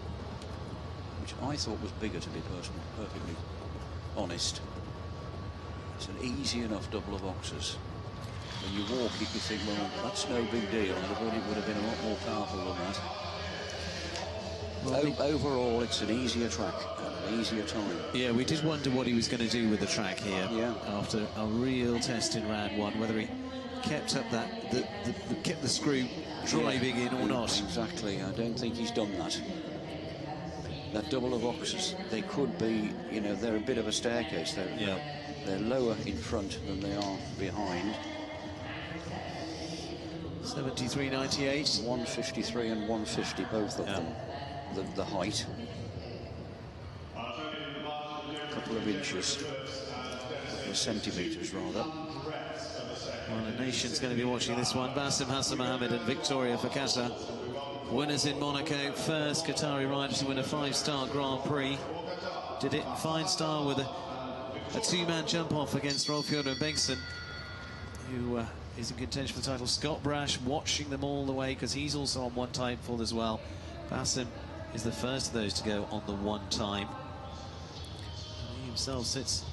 which I thought was bigger, to be perfectly honest. It's an easy enough double of boxes. When you walk it, you think, well, that's no big deal. I thought it would have been a lot more powerful than that. Well, overall, it's an easier track and an easier time. Yeah, we did wonder what he was going to do with the track here. Yeah. After a real test in round one, whether he kept up kept the screw driving in or not. Exactly. I don't think he's done that. That double of boxes, they could be, you know, they're a bit of a staircase. They're lower in front than they are behind. 73.98. 153 and 150, both of them. The height, a couple of inches, or centimetres rather. Well, the nation's going to be watching this one. Bassem Hassan Mohammed and Victoria Fakata, winners in Monaco, first Qatari rider to win a 5-star Grand Prix. Did it in fine style with a two-man jump-off against Rolf-Jørgen Bengtsson, who is in contention for the title. Scott Brash watching them all the way, because he's also on one time full as well. Bassem is the first of those to go on the one time. He himself sits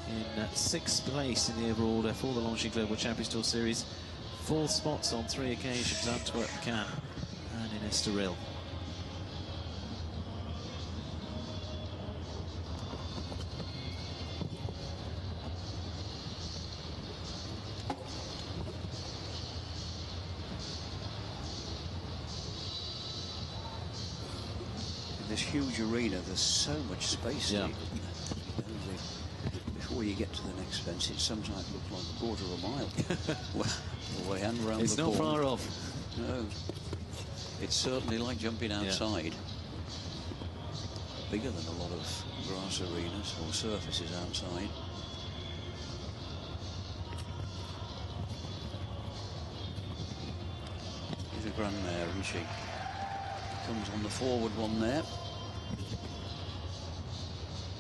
in 6th place in the overall order for the Longines Global Champions Tour Series. 4 spots on 3 occasions: Antwerp, Cannes and in Estoril. This huge arena, there's so much space here. Before you get to the next fence, it sometimes looks like a quarter of a mile. Well, way and round it's the not far off. No, it's certainly like jumping outside. Bigger than a lot of grass arenas or surfaces outside. She's a grandmare, isn't she? Comes on the forward one there.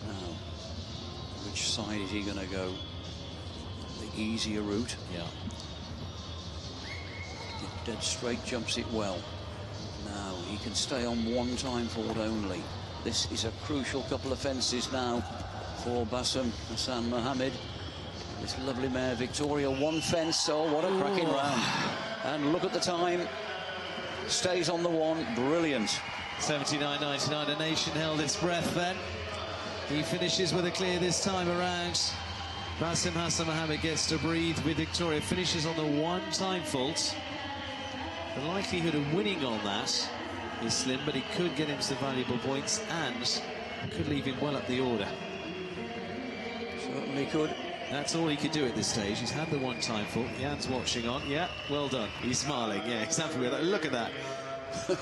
Now, which side is he going to go? The easier route. Yeah. Dead straight, jumps it well. Now he can stay on one time forward only. This is a crucial couple of fences now for Bassem Hassan Mohammed. This lovely mare Victoria, one fence. Oh, what a cracking round. And look at the time. Stays on the one, brilliant. 79.99, the nation held its breath then. He finishes with a clear this time around. Bassem Hassan Mohammed gets to breathe with Victoria, finishes on the one-time fault. The likelihood of winning on that is slim, but it could get him some valuable points and could leave him well up the order. Certainly could. That's all he could do at this stage. He's had the one-time fault. Jan's watching on. Yeah, well done. He's smiling. Yeah, he's happy with that. Look at that.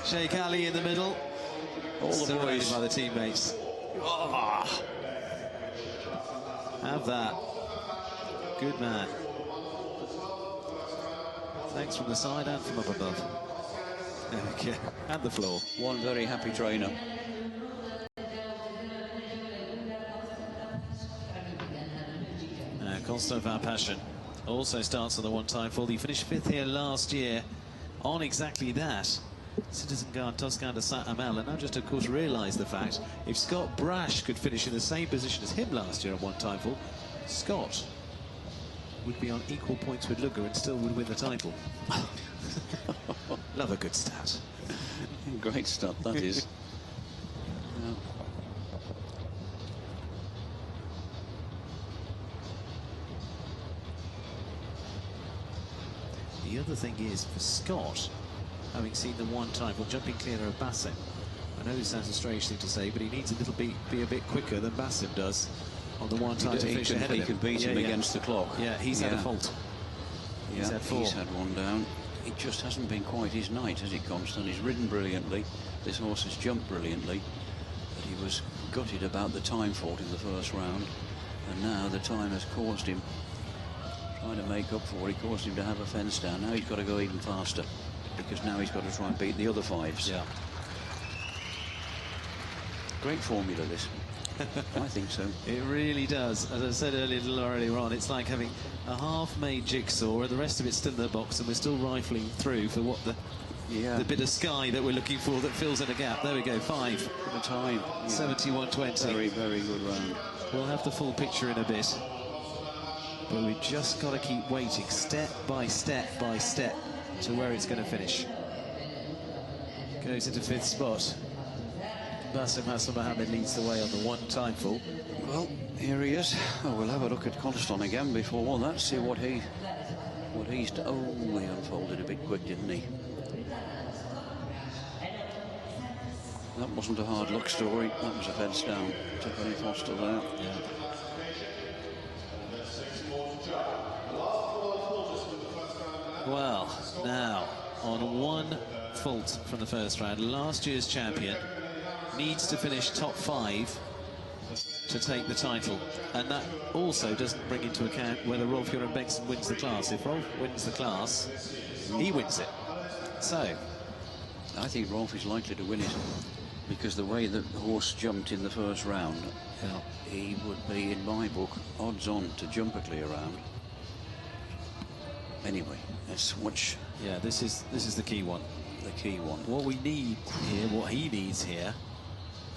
Sheikh Ali in the middle. All the boys by the teammates. Oh. Have that. Good man. Thanks from the side and from up above. There we go. And the floor. One very happy trainer. Constant Van Passion also starts on the one-time full. He finished 5th here last year on exactly that. Citizen Guard Toscan de Saint-Amel, and now just of course realise the fact, if Scott Brash could finish in the same position as him last year on one-time full, Scott would be on equal points with Luger and still would win the title. Love a good stat. Great stat, that is. other thing is, for Scott, having seen the one time, well, jumping clear of Bassem, I know this sounds a strange thing to say, but he needs a little bit, be a bit quicker than Bassem does on the one time to finish ahead of him. He can beat him against the clock. Yeah, he's had a fault. He's had 4. He's had one down. It just hasn't been quite his night, has it, Constant? He's ridden brilliantly. This horse has jumped brilliantly. But he was gutted about the time fault in the first round. And now the time has caused him, trying to make up for it, caused him to have a fence down. Now he's got to go even faster, because now he's got to try and beat the other 5s. Yeah. Great formula, this. I think so. It really does. As I said earlier on, it's like having a half-made jigsaw and the rest of it's still in the box, and we're still rifling through for what the bit of sky that we're looking for that fills in a gap. There we go, 5 at a time. 71.20. Very, very good round. We'll have the full picture in a bit, but we've just got to keep waiting, step by step by step, to where it's going to finish. Goes into 5th spot. Bassem Hassan Mohammed leads the way on the one time full. Well, here he is. Oh, we'll have a look at Constant again before that, see what he's done. Oh, he unfolded a bit quick, didn't he? That wasn't a hard luck story. That was a fence down. Tiffany Foster there. Yeah. Well, now, on one fault from the first round, last year's champion needs to finish top 5 to take the title, and that also doesn't bring into account whether Rolf Göran Bengtsson wins the class. If Rolf wins the class, he wins it. So I think Rolf is likely to win it, because the way the horse jumped in the first round, he would be, in my book, odds on to jump a clear round. Anyway, let's watch. Yeah, this is the key one. The key one. What we need here, what he needs here,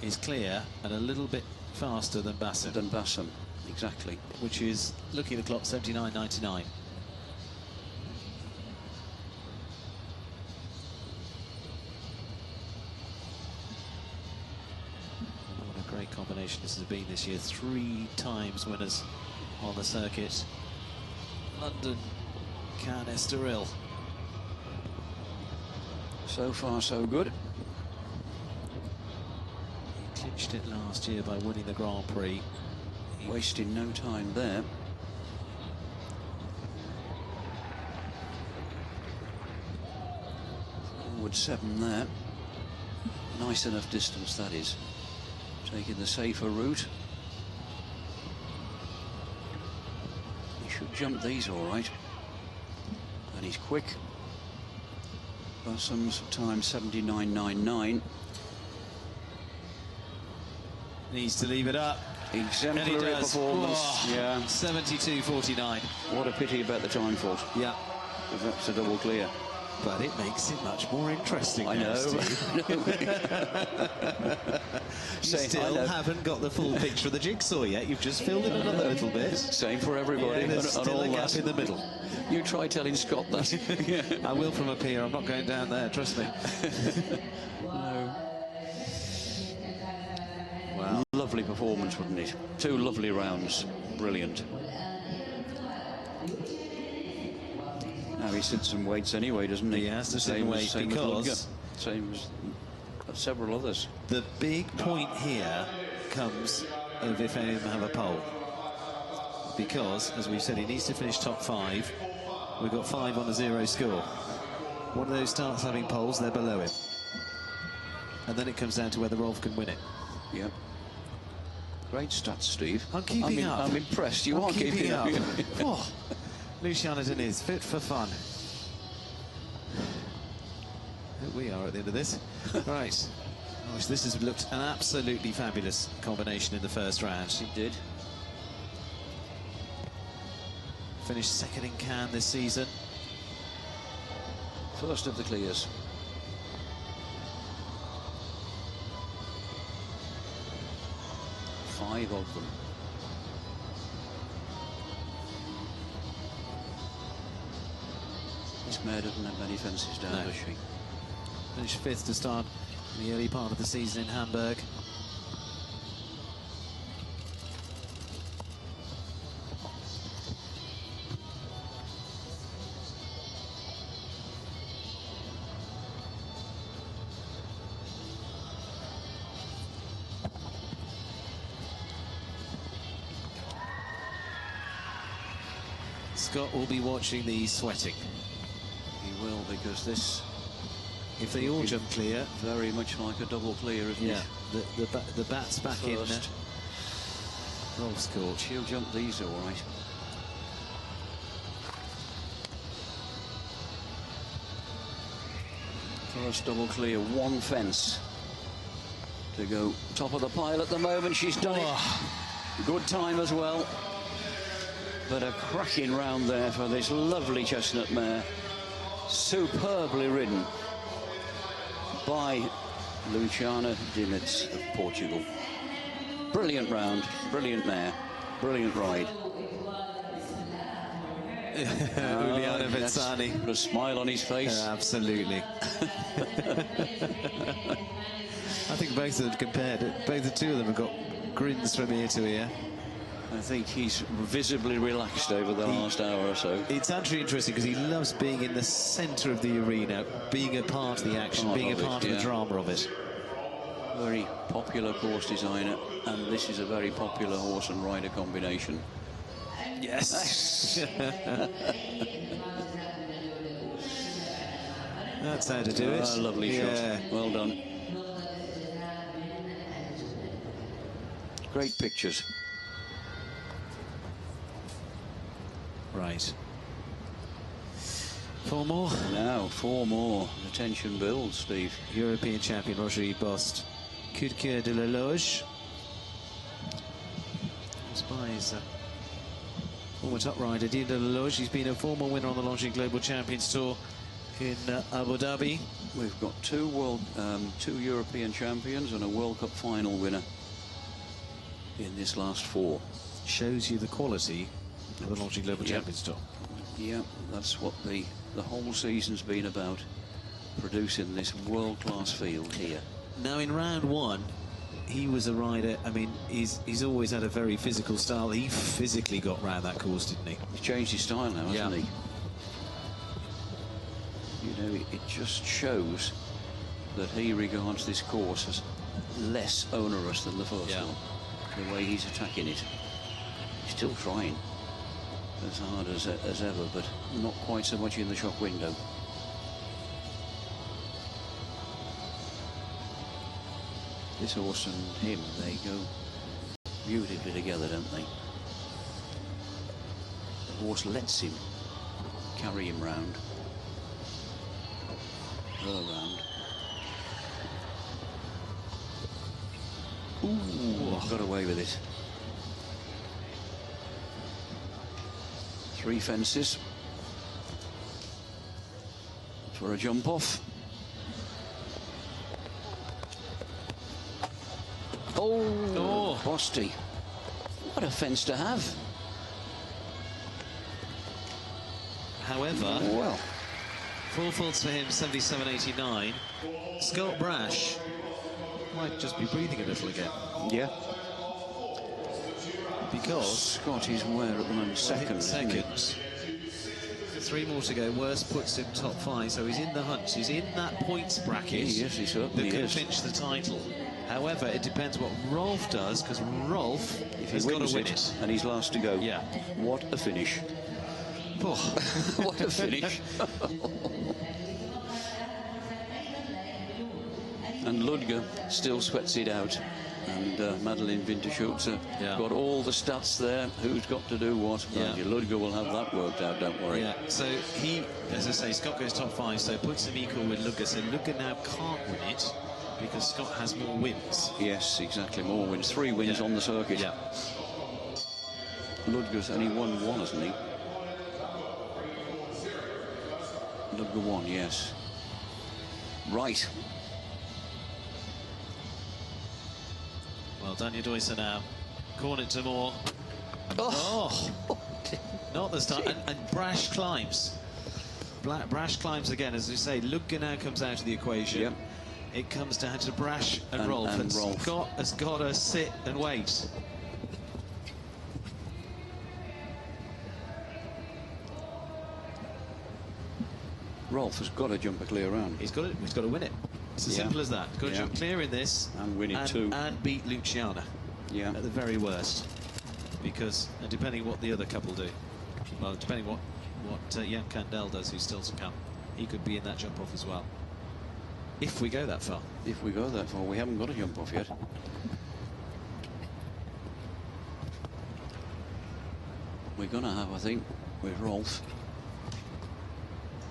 is clear and a little bit faster than Bassem. Exactly. Which is, looking at the clock, 79.99. What a great combination this has been this year. 3 times winners on the circuit. London, Cannes, Estoril. So far, so good. He clinched it last year by winning the Grand Prix. Wasting no time there. Forward 7 there. Nice enough distance, that is. Taking the safer route. He should jump these all right. And he's quick. Bassem's time 79.99. Needs to leave it up. Exemplary performance. Oh, yeah. 72.49. What a pity about the time fault. Yeah. If that's a double clear. But it makes it much more interesting. I know. You still haven't got the full picture of the jigsaw yet. You've just filled in another little bit. Same for everybody. Yeah, there's still a gap in the middle. You try telling Scott that. I will from up here. I'm not going down there, trust me. No. Wow. Lovely performance, wasn't it? 2 lovely rounds. Brilliant. Now he sits and waits anyway, doesn't he? He has to sit and wait because... Same as several others. The big point here comes of if any of them have a pole. Because, as we've said, he needs to finish top 5. We've got 5 on a 0 score. One of those starts having poles, they're below him. And then it comes down to whether Rolf can win it. Yep. Great stats, Steve. I'm keeping up. I'm impressed. You are keeping up. Oh, Luciana Deniz, fit for fun. We are at the end of this. Right. Gosh, this has looked an absolutely fabulous combination in the first round. It did. Finished 2nd in Cannes this season. First of the clears. Five of them. This mare doesn't have many fences down, does she? Finished 5th to start the early part of the season in Hamburg. Scott will be watching these sweating. He will, because this... If they all jump clear... Very much like a double clear, isn't it? The bat's back First. in Rolf's court. She'll jump these all right. First double clear, one fence to go top of the pile at the moment. She's done it. Good time as well. But a cracking round there for this lovely chestnut mare. Superbly ridden by Luciana Dimitz of Portugal. Brilliant round, brilliant mare, brilliant ride. Juliana Venzani. Put a smile on his face. Absolutely. I think both of them compared. Both the two of them have got grins from ear to ear. I think he's visibly relaxed over the last hour or so. It's actually interesting because he loves being in the centre of the arena, being a part of the action, being a part of the drama of it. Very popular course designer, and this is a very popular horse and rider combination. Yes. That's how to do it. Lovely shot. Well done. Great pictures. Right. 4 more. Now, 4 more. The tension builds, Steve. European champion Roger Bost. Coup de cœur de la loge. Spies. Former top rider, Dina Leloge. He's been a former winner on the Longines Global Champions Tour in Abu Dhabi. We've got two European champions and a World Cup final winner in this last 4. Shows you the quality of the Longines Global Champions Tour. Yeah, that's what the whole season's been about, producing this world-class field here. Now in round 1, he was a rider. I mean, he's always had a very physical style. He physically got round that course, didn't he? He's changed his style now, hasn't he? You know, it just shows that he regards this course as less onerous than the first one. The way he's attacking it. He's still trying as hard as ever, but not quite so much in the shop window. This horse and him, they go beautifully together, don't they? The horse lets him carry him round. Her round. Ooh, got away with it. 3 fences for a jump off. Oh, Bosty. What a fence to have. However, well, full faults for him, 77.89. Scott Brash might just be breathing a little again. Yeah. Because Scott is where at the moment? Second. 3 more to go. Worst puts him top 5, so he's in the hunt. He's in that points bracket. Yes, he certainly that could is. clinch the title. However, it depends what Rolf does, because Rolf has got to win it. And he's last to go. Yeah. What a finish. Oh. What a finish. And Ludger still sweats it out. And Madeline Winterschutz got all the stats there. Who's got to do what? Ludger will have that worked out, don't worry. Yeah, so he, as I say, Scott goes top 5, so puts him equal with Ludger. So Ludger now can't win it because Scott has more wins. Yes, exactly, more wins. 3 wins on the circuit. Yeah. Ludger's only won 1, hasn't he? Ludger won, yes. Right. Well, Daniel Deuser now. Corner to more. Oh. Not this time. And Brash climbs. Brash climbs again, as we say. Ludger now comes out of the equation. Yep. It comes down to Brash and Rolf. And Rolf. Scott has got to sit and wait. Rolf has got to jump a clear round. He's got to win it. It's as simple as that. Got to jump clear in this. And win it too. And beat Luciana. Yeah. At the very worst. Because, depending what the other couple do. Well, depending what Jan Kandel does, who's still to come, he could be in that jump off as well. If we go that far. If we go that far, we haven't got a jump off yet. We're going to have, I think, with Rolf.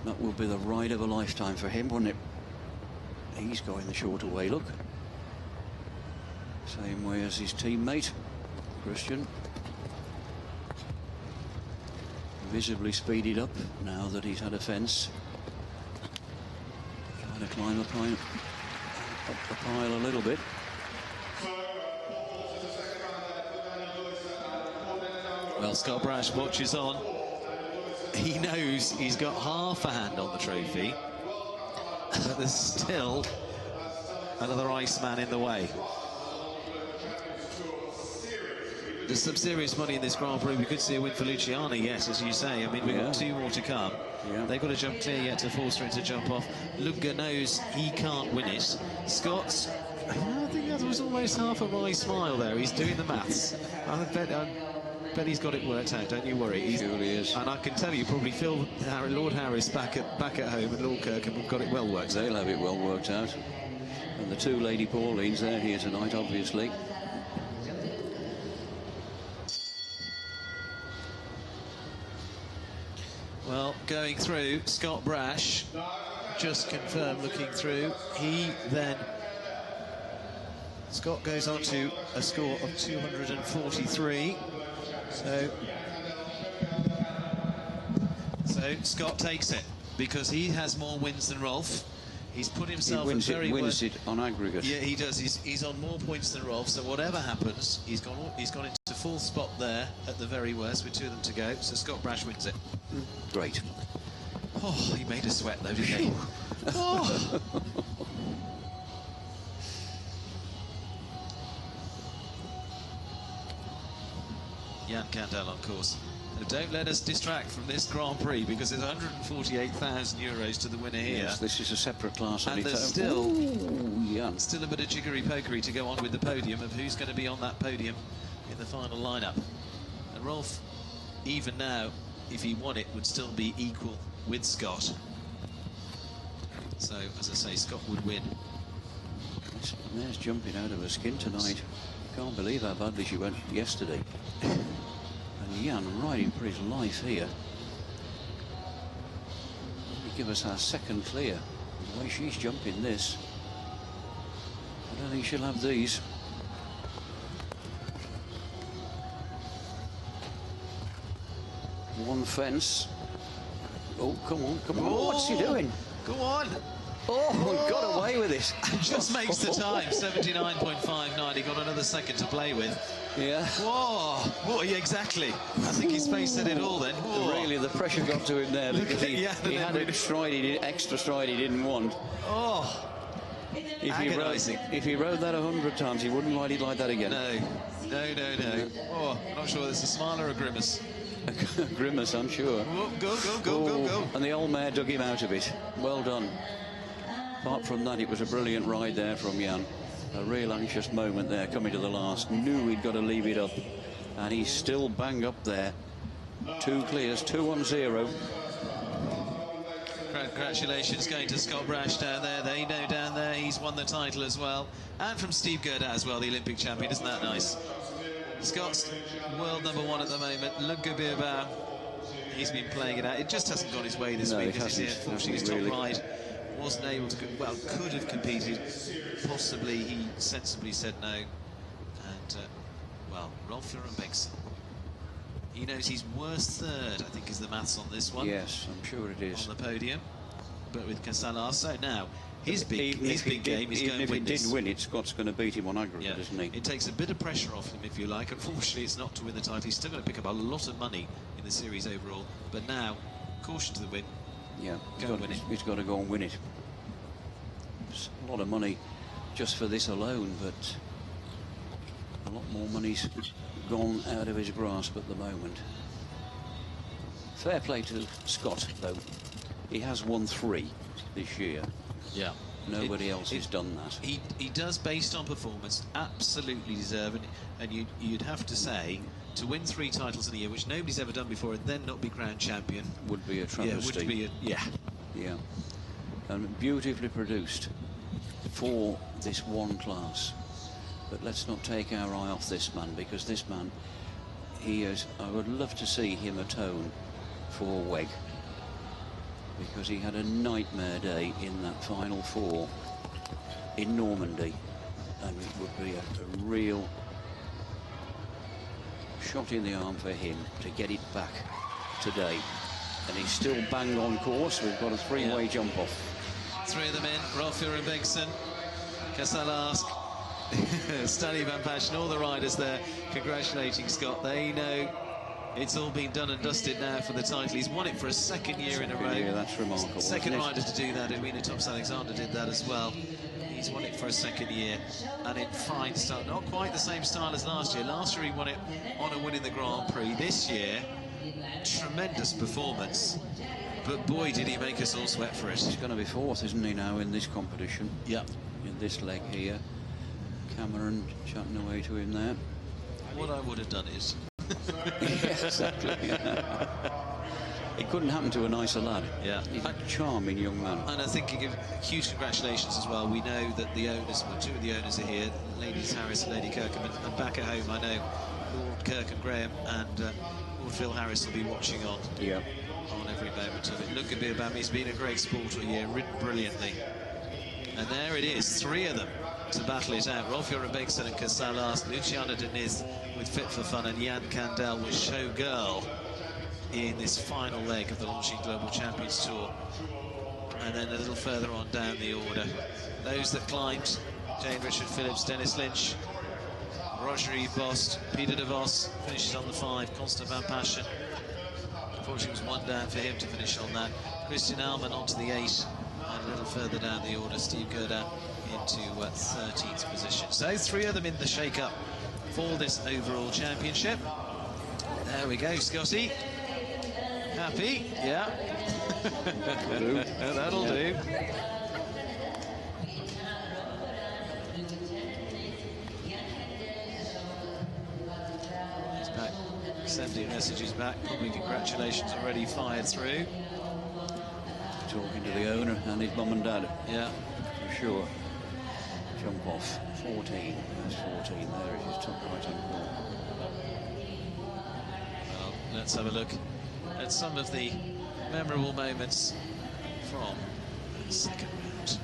That will be the ride of a lifetime for him, wouldn't it? He's going the shorter way, look. Same way as his teammate, Christian. Visibly speeded up now that he's had a fence. Trying to climb up the pile a little bit. Well, Scott Brash watches on. He knows he's got half a hand on the trophy, but there's still another Iceman in the way. There's some serious money in this Grand Prix. We could see a win for Luciano, yes, as you say. I mean, we've got 2 more to come. Yeah. They've got to jump clear yet to force her into jump off. Lunga knows he can't win it. Scott's, I think that was almost half a wry smile there. He's doing the maths. I bet he's got it worked out, don't you worry. He surely is. And I can tell you, probably Lord Harris back at home and Lord Kirkham have got it well worked out. They'll have it well worked out. And the 2 Lady Paulines, they're here tonight, obviously. Well, going through, Scott Brash, just confirmed looking through. Scott goes on to a score of 243. So Scott takes it because he has more wins than Rolf. He's put himself wins it on aggregate. Yeah, he does. He's on more points than Rolf. So whatever happens, he's gone into full spot there at the very worst with 2 of them to go. So Scott Brash wins it. Great. Oh, he made us sweat though, didn't he? Oh. Jan Kandel on course. Now, don't let us distract from this Grand Prix because there's 148,000 euros to the winner here. Yes, this is a separate class. And there's still a bit of jiggery-pokery to go on with the podium of who's going to be on that podium in the final lineup. And Rolf, even now, if he won it, would still be equal with Scott. So, as I say, Scott would win. There's jumping out of her skin tonight. Can't believe how badly she went yesterday. And Jan riding for his life here. He'll give us our second clear. The way she's jumping this, I don't think she'll have these. One fence. Oh, come on, come on. Oh, what's he doing? Go on. Oh, got away with it. Just makes the time, 79.59. He got another second to play with. Yeah. Whoa. Whoa, yeah, exactly. I think his face said it all then. Whoa. Really, the pressure got to him there because he had an extra stride he didn't want. Oh. If he rode that 100 times, he wouldn't ride it like that again. No. Oh, not sure it's a smile or a grimace. A grimace, I'm sure. Whoa, go. And the old mare dug him out of it. Well done. Apart from that, it was a brilliant ride there from Jan. A real anxious moment there, coming to the last. Knew he'd got to leave it up. And he's still bang up there. 2 clears, 2-1-0. Congratulations going to Scott Brash down there. They know down there he's won the title as well. And from Steve Gerda as well, the Olympic champion. Isn't that nice? Scott's world #1 at the moment. Lunga Bilbao. He's been playing it out. It just hasn't gone his way this week because he's here. Unfortunately, his top ride wasn't able to, could have competed. Possibly he sensibly said no. And, Rolf Bengtsson. He knows he's worst third, I think is the maths on this one. Yes, I'm sure it is. On the podium. But with Casalar, so now his big game is going to win this. Even if he did win it, Scott's going to beat him on aggregate, isn't he? It takes a bit of pressure off him, if you like. Unfortunately, it's not to win the title. He's still going to pick up a lot of money in the series overall. But now, caution to the win. Yeah, he's got to go and win it. It's a lot of money just for this alone, but a lot more money's gone out of his grasp at the moment. Fair play to Scott, though. He has won 3 this year. Yeah. Nobody else has done that. He does based on performance, absolutely deserving. And you'd have to say, to win 3 titles in a year, which nobody's ever done before, and then not be crowned champion, would be a travesty. Yeah. And beautifully produced for this one class. But let's not take our eye off this man, because this man, he is. I would love to see him atone for Weg, because he had a nightmare day in that final 4 in Normandy, and it would be a real shot in the arm for him to get it back today. And he's still bang on course. We've got a 3-way jump off. 3 of them in: Rolf Bengtson, Casalask, Stanley Van Paschen, all the riders there congratulating Scott. They know it's all been done and dusted now for the title. He's won it for a 2nd year in a row. Yeah, that's remarkable. Second rider to do that. Irina Thomas-Alexander did that as well. He's won it for a 2nd year, and in fine style. Not quite the same style as last year. Last year he won it on a win in the Grand Prix. This year, tremendous performance. But boy, did he make us all sweat for it. He's going to be 4th, isn't he, now in this competition? Yeah. In this leg here. Cameron chatting away to him there. What I would have done is... Yeah, exactly. It couldn't happen to a nicer lad. Yeah. He's a charming young man. And I think you give huge congratulations as well. We know that the owners, well, 2 of the owners are here, Ladies Harris and Lady Kirkham, and back at home I know Lord Kirk and Graham and Lord Phil Harris will be watching on. Yeah. On every moment of it. Look at Beer He's been a great sport all year, ridden brilliantly. And there it is, 3 of them to battle it out. Rolf Bengtson and Casalask, Luciana Deniz with Fit for Fun, and Jan Kandel with Showgirl in this final leg of the Longines Global Champions Tour. And then a little further on down the order, those that climbed: Jane Richard Phillips, Dennis Lynch, Roger E. Bost, Peter de Vos finishes on the 5, Constant Van Paschen. Unfortunately, it was 1 down for him to finish on that. Christian Alman onto the 8, and a little further down the order, Steve Gerda into 13th position. So 3 of them in the shake-up for this overall championship. There we go, Scotty. Happy? Yeah. That'll do. He's back, sending messages back. Probably congratulations already fired through. Talking to the owner and his mum and dad. Yeah. For sure. Jump off. 14. That's 14. There it is. Top right-hand corner. Well, let's have a look at some of the memorable moments from the 2nd round.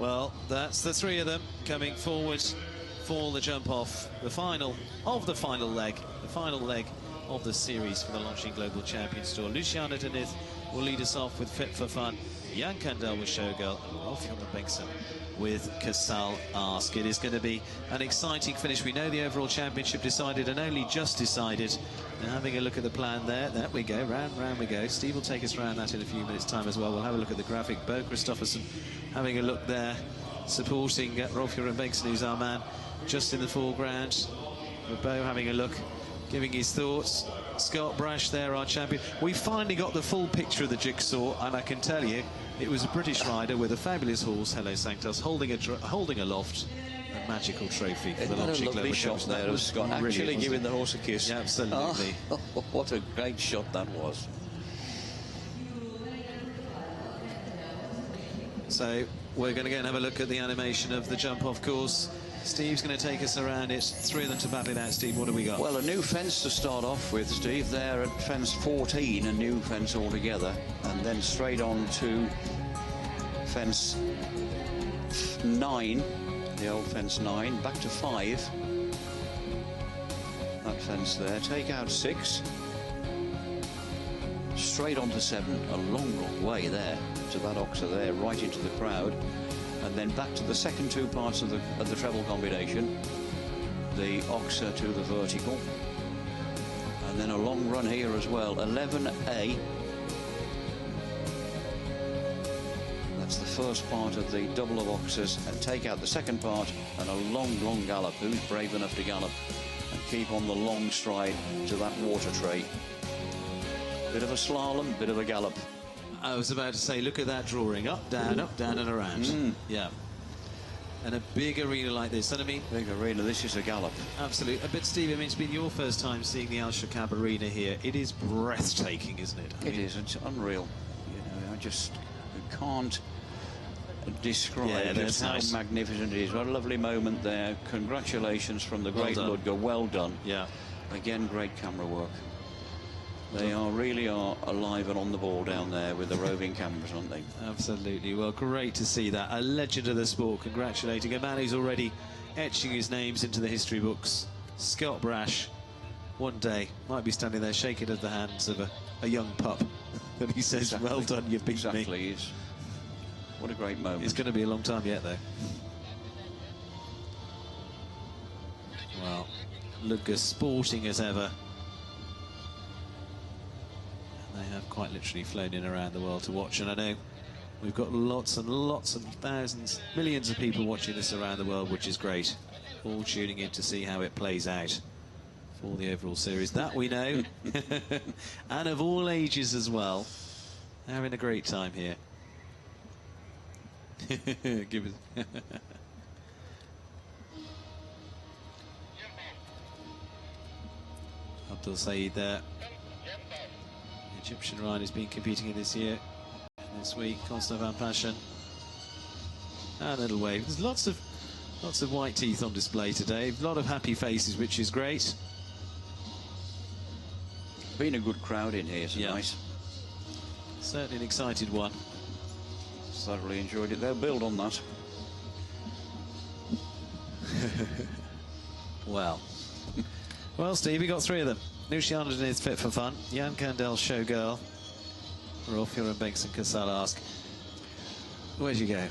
Well, that's the three of them coming forward for the jump off. The final of the final leg. The final leg of the series for the Longines Global Champions Tour. Luciana Denith will lead us off with Fit for Fun. Jan Kandel with Showgirl, and Rolf Bengtsson with Casal Ask. It is going to be an exciting finish. We know the overall championship decided, and only just decided. Now having a look at the plan there. There we go, round we go. Steve will take us around that in a few minutes' time as well. We'll have a look at the graphic. Bo Christofferson having a look there, supporting Rolf Bengtsson, who's our man just in the foreground. Bo having a look, giving his thoughts. Scott Brash there, our champion. We finally got the full picture of the jigsaw, and I can tell you, it was a British rider with a fabulous horse, Hello Sanctus, holding aloft a magical trophy for the Longines Global shot there of Scott, actually giving the horse a kiss. Yeah, absolutely. Oh, what a great shot that was. So we're going to go and have a look at the animation of the jump-off course. Steve's going to take us around it. Three of them to battle it out. Steve, what do we got? Well, a new fence to start off with, Steve. There at fence 14, a new fence altogether. And then straight on to fence 9, the old fence 9, back to 5. That fence there. Take out 6. Straight on to 7. A long way there to that oxer there, right into the crowd. And then back to the second two parts of the treble combination, the oxer to the vertical, and then a long run here as well. 11A. That's the first part of the double of oxers, and take out the second part, and a long gallop. Who's brave enough to gallop and keep on the long stride to that water tray? Bit of a slalom, bit of a gallop. I was about to say, look at that drawing. Up, down, and around. Yeah. And a big arena like this. And I mean, big arena, this is a gallop. Absolutely. But Steve, I mean, it's been your first time seeing the Al Shaqab arena here. It is breathtaking, isn't it? It is. It's unreal. You know, I just can't describe just how magnificent it is. What a lovely moment there. Congratulations from the great Ludger. Well done. Yeah. Again, great camera work. They really are alive and on the ball down there with the roving cameras, aren't they? Absolutely. Well, great to see that. A legend of the sport, congratulating a man who's already etching his names into the history books. Scott Brash, one day, might be standing there shaking of the hands of a young pup. And he says, well done, you've beaten me. Exactly. What a great moment. It's going to be a long time yet, though. Well, Ludger sporting as ever. They have quite literally flown in around the world to watch, and I know we've got lots and lots and thousands, millions of people watching this around the world, which is great. All tuning in to see how it plays out for the overall series. That we know. And of all ages as well. Having a great time here. Give it. Abdul Saeed there. Egyptian riders been competing in this year, this week. Constant Van Passion, and a little wave. There's lots of white teeth on display today. A lot of happy faces, which is great. Been a good crowd in here tonight. Certainly an excited one. Thoroughly enjoyed it. They'll build on that. Well, Steve, we got three of them. Luciana Denith, Fit for Fun. Jan Kandel, Showgirl. Rolf Bengtsson, Casal Ask. Where'd you go?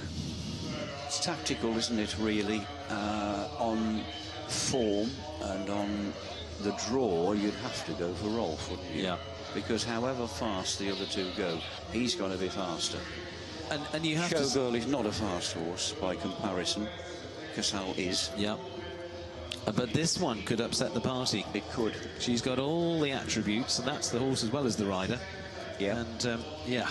It's tactical, isn't it, really? On form and on the draw, you'd have to go for Rolf, wouldn't you? Yeah. Because however fast the other two go, he's going to be faster. And you have Showgirl is not a fast horse by comparison. Casal is. Yeah. But this one could upset the party. It could. She's got all the attributes, and that's the horse as well as the rider. Yeah. And, yeah.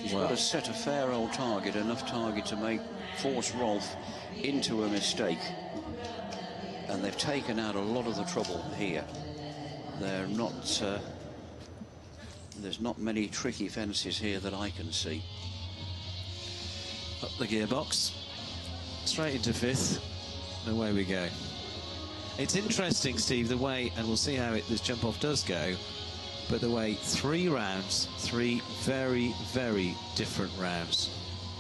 She's got to set a fair old target, enough target to force Rolf into a mistake. And they've taken out a lot of the trouble here. They're not... there's not many tricky fences here that I can see. Up the gearbox, straight into fifth, and away we go. It's interesting, Steve, the way, and we'll see how this jump-off does go. But the way 3 rounds, 3 very, very different rounds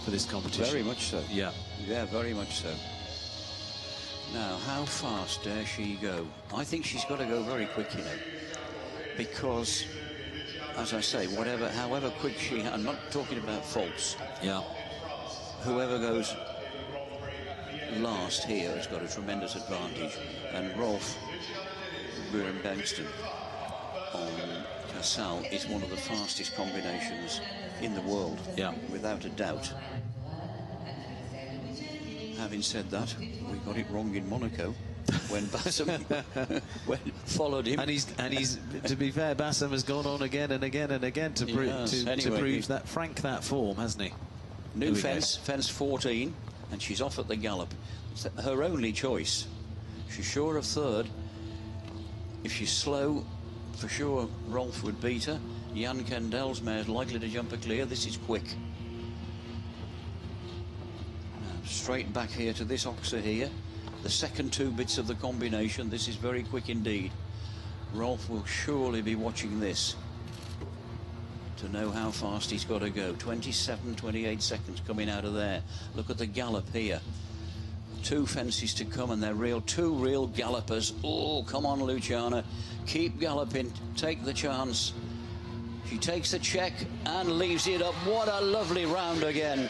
for this competition. Very much so. Yeah. Yeah, very much so. Now, how fast dare she go? I think she's got to go very quick, you know, because, as I say, however quick I'm not talking about faults. Yeah. Whoever goes last here has got a tremendous advantage, and Rolf Buren-Bengston on Casal is one of the fastest combinations in the world, yeah, without a doubt. Having said that, we got it wrong in Monaco when Bassam followed him. And he's to be fair, Bassam has gone on again and again and again to prove that that form, hasn't he? New fence 14, and she's off at the gallop. It's her only choice. She's sure of third. If she's slow, for sure Rolf would beat her. Jan Kendel's mare is likely to jump her clear. This is quick. Straight back here to this oxer here. The second 2 bits of the combination. This is very quick indeed. Rolf will surely be watching this to know how fast he's got to go. 27, 28 seconds coming out of there. Look at the gallop here. 2 fences to come, and they're 2 real gallopers. Oh, come on, Luciana. Keep galloping. Take the chance. She takes the check and leaves it up. What a lovely round again.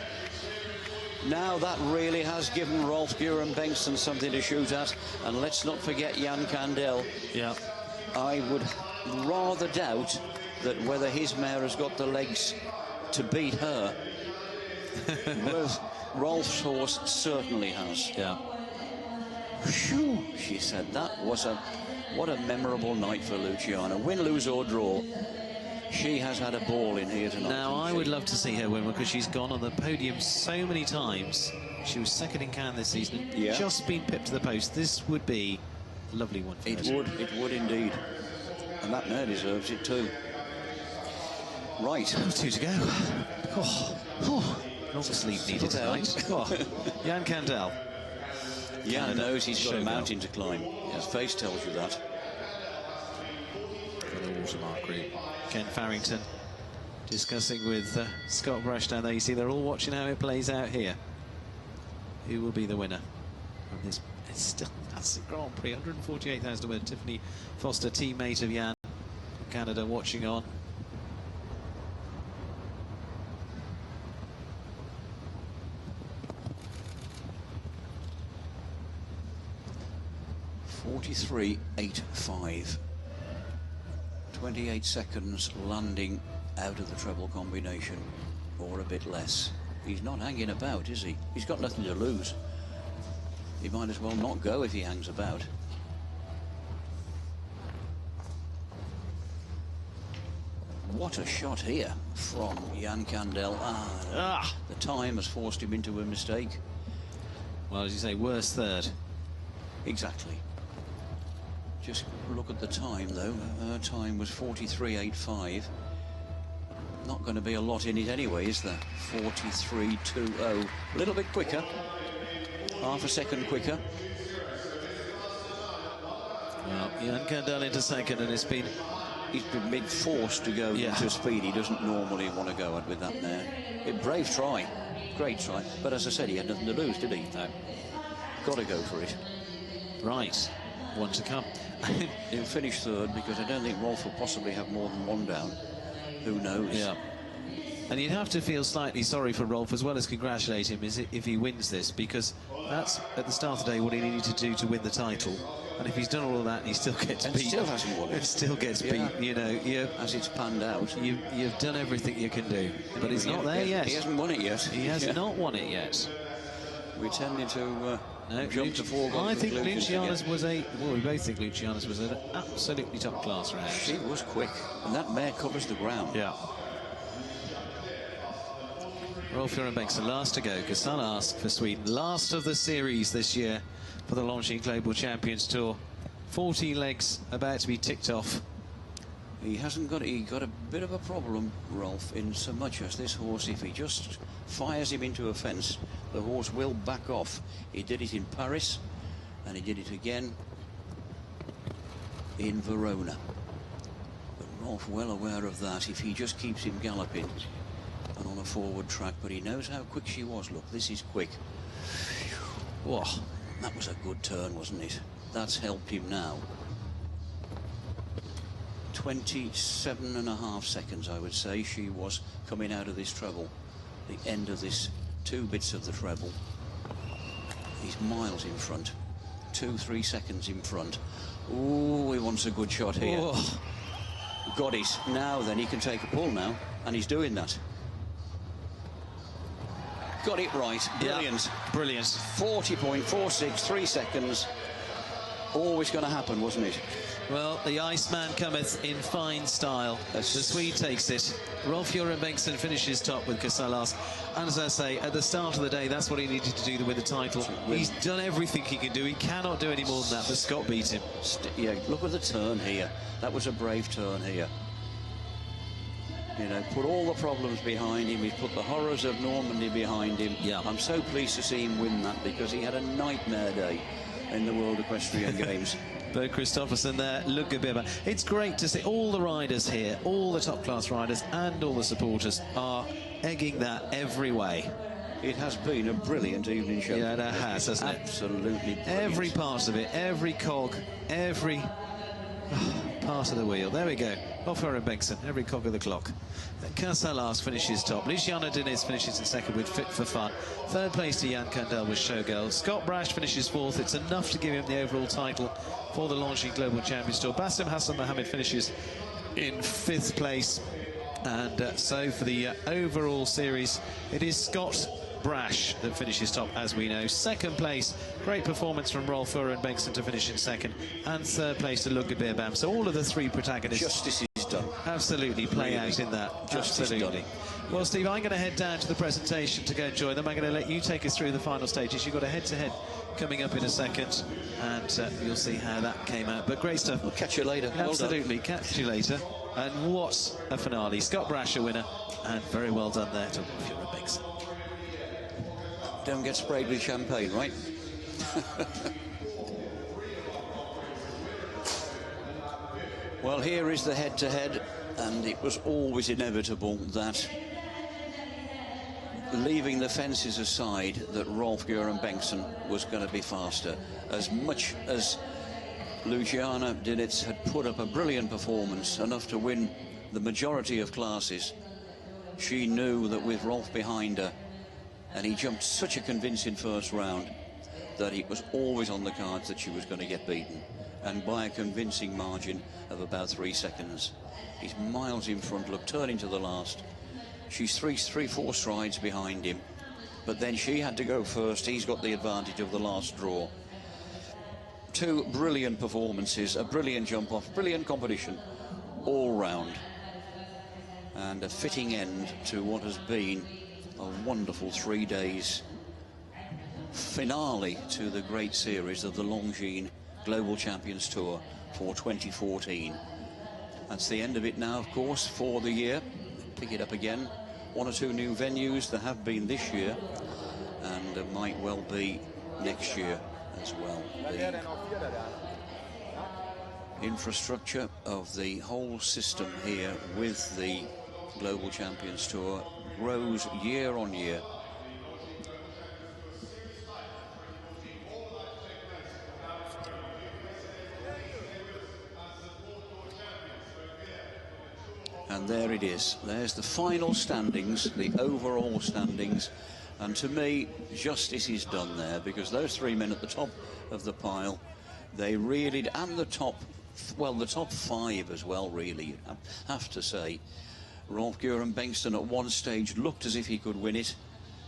Now that really has given Rolf Buren-Bengston something to shoot at. And let's not forget Jan Kandel. Yeah. I would rather doubt that whether his mare has got the legs to beat her. Whereas Rolf's horse certainly has. Yeah. Phew, she said. That was what a memorable night for Luciana. Win, lose or draw. She has had a ball in here tonight. Now, I would love to see her win, because she's gone on the podium so many times. She was second in Cannes this season. Yeah. Just been pipped to the post. This would be a lovely one for her. It would indeed. And that mare deserves it too. Right. 2 to go. Long sleep needed tonight. Jan Kandel. Jan knows he's got a mountain to climb. His face tells you that. For the watermark group. Ken Farrington discussing with Scott Brush down there. You see, they're all watching how it plays out here. Who will be the winner of this? It's still, that's the Grand Prix. 148,000 win. Tiffany Foster, teammate of Jan from Canada, watching on. .43.85. 28 seconds landing out of the treble combination, or a bit less. He's not hanging about, is he? He's got nothing to lose. He might as well not go if he hangs about. What a shot here from Jan Kandel. The time has forced him into a mistake. Well, as you say, worse third. Exactly. Just look at the time, though. Her time was 43.85. Not going to be a lot in it anyway, is there? 43.20. A little bit quicker. Half a second quicker. Well, Jan Kandel into second, and he's been forced to go into speed he doesn't normally want to go at with that mare. Brave try. Great try. But as I said, he had nothing to lose, did he? No. Got to go for it. Right. One to come. He'll finish third, because I don't think Rolf will possibly have more than 1 down. Who knows? Yeah. And you'd have to feel slightly sorry for Rolf, as well as congratulate him, if he wins this, because that's, at the start of the day, what he needed to do to win the title. And if he's done all of that and he still gets beat... still hasn't won it. Still gets beat, you know... as it's panned out. You've done everything you can do. But he's not there yet. He hasn't won it yet. He has not won it yet. We're tending to jump to foregone I think conclusions Luciana's was we both think Luciana's was an absolutely top class round. She was quick, and that mare covers the ground. Yeah. Rolf Buren-Bengston last to go. Casal asked for Sweden. Last of the series this year for the Longines Global Champions Tour. 40 legs about to be ticked off. He got a bit of a problem, Rolf, in so much as this horse, if he just fires him into a fence, the horse will back off. He did it in Paris, and he did it again in Verona. But Rolf well aware of that, if he just keeps him galloping and on a forward track, but he knows how quick she was. Look, this is quick. Whoa, that was a good turn, wasn't it? That's helped him now. 27.5 seconds, I would say, she was coming out of this treble. The end of this 2 bits of the treble. He's miles in front. 2-3 seconds in front. Ooh, he wants a good shot here. Oh. Got it. Now then, he can take a pull now, and he's doing that. Got it right. Brilliant. Yeah, brilliant. 40.46, 3 seconds. Always going to happen, wasn't it? Well, the Iceman cometh in fine style. The Swede takes it. Rolf-Göran Bengtsson finishes top with Kasalas. And as I say, at the start of the day, that's what he needed to do to win the title. He's done everything he can do. He cannot do any more than that, but Scott beat him. Yeah, look at the turn here. That was a brave turn here. You know, put all the problems behind him. He's put the horrors of Normandy behind him. Yeah. I'm so pleased to see him win that, because he had a nightmare day in the World Equestrian Games. Bo Kristoffersen there, Lundgaard. It's great to see all the riders here, all the top-class riders and all the supporters are egging that every way. It has been a brilliant evening show. Yeah, it has, hasn't it? Absolutely brilliant. Every part of it, every cog, every part of the wheel. There we go. Rolf-Göran Bengtsson, every cog of the clock. Kasalas finishes top. Luciana Diniz finishes in second with Fit for Fun. Third place to Jan Kandel with Showgirl. Scott Brash finishes fourth. It's enough to give him the overall title for the Longines Global Champions Tour. Bassem Hassan Mohammed finishes in fifth place. And so for the overall series, it is Scott Brash that finishes top, as we know. Second place, great performance from Rolf-Göran Bengtsson to finish in second. And third place to Lundgaard. So all of the three protagonists. Justice is done. Absolutely play out in that. Justice Absolutely. done. Well, Steve, I'm going to head down to the presentation to go and join them. I'm going to let you take us through the final stages. You've got a head-to-head coming up in a second, and you'll see how that came out. But great stuff. We'll catch you later. Absolutely. Catch you later. And what a finale. Scott Brash, a winner, and very well done there to Rolf-Göran Bengtsson. Don't get sprayed with champagne, right? Well, here is the head-to-head, and it was always inevitable that, leaving the fences aside, that Rolf-Göran Bengtsson was going to be faster. As much as Luciana Diniz had put up a brilliant performance, enough to win the majority of classes, she knew that with Rolf behind her, and he jumped such a convincing first round, that it was always on the cards that she was going to get beaten, and by a convincing margin of about 3 seconds. He's miles in front. Look, turning to the last. She's three, four strides behind him, but then she had to go first. He's got the advantage of the last draw. Two brilliant performances, a brilliant jump off, brilliant competition all round, and a fitting end to what has been a wonderful 3 days finale to the great series of the Longines Global Champions Tour for 2014. That's the end of it now, of course, for the year. Pick it up again. 1 or 2 new venues. There have been this year, and there might well be next year as well. The infrastructure of the whole system here with the Global Champions Tour grows year on year. And there it is. There's the final standings, the overall standings. And to me, justice is done there, because those 3 men at the top of the pile, they really, and the top, well, the top 5 as well, really, you have to say. Rolf-Göran Bengtsson at one stage looked as if he could win it.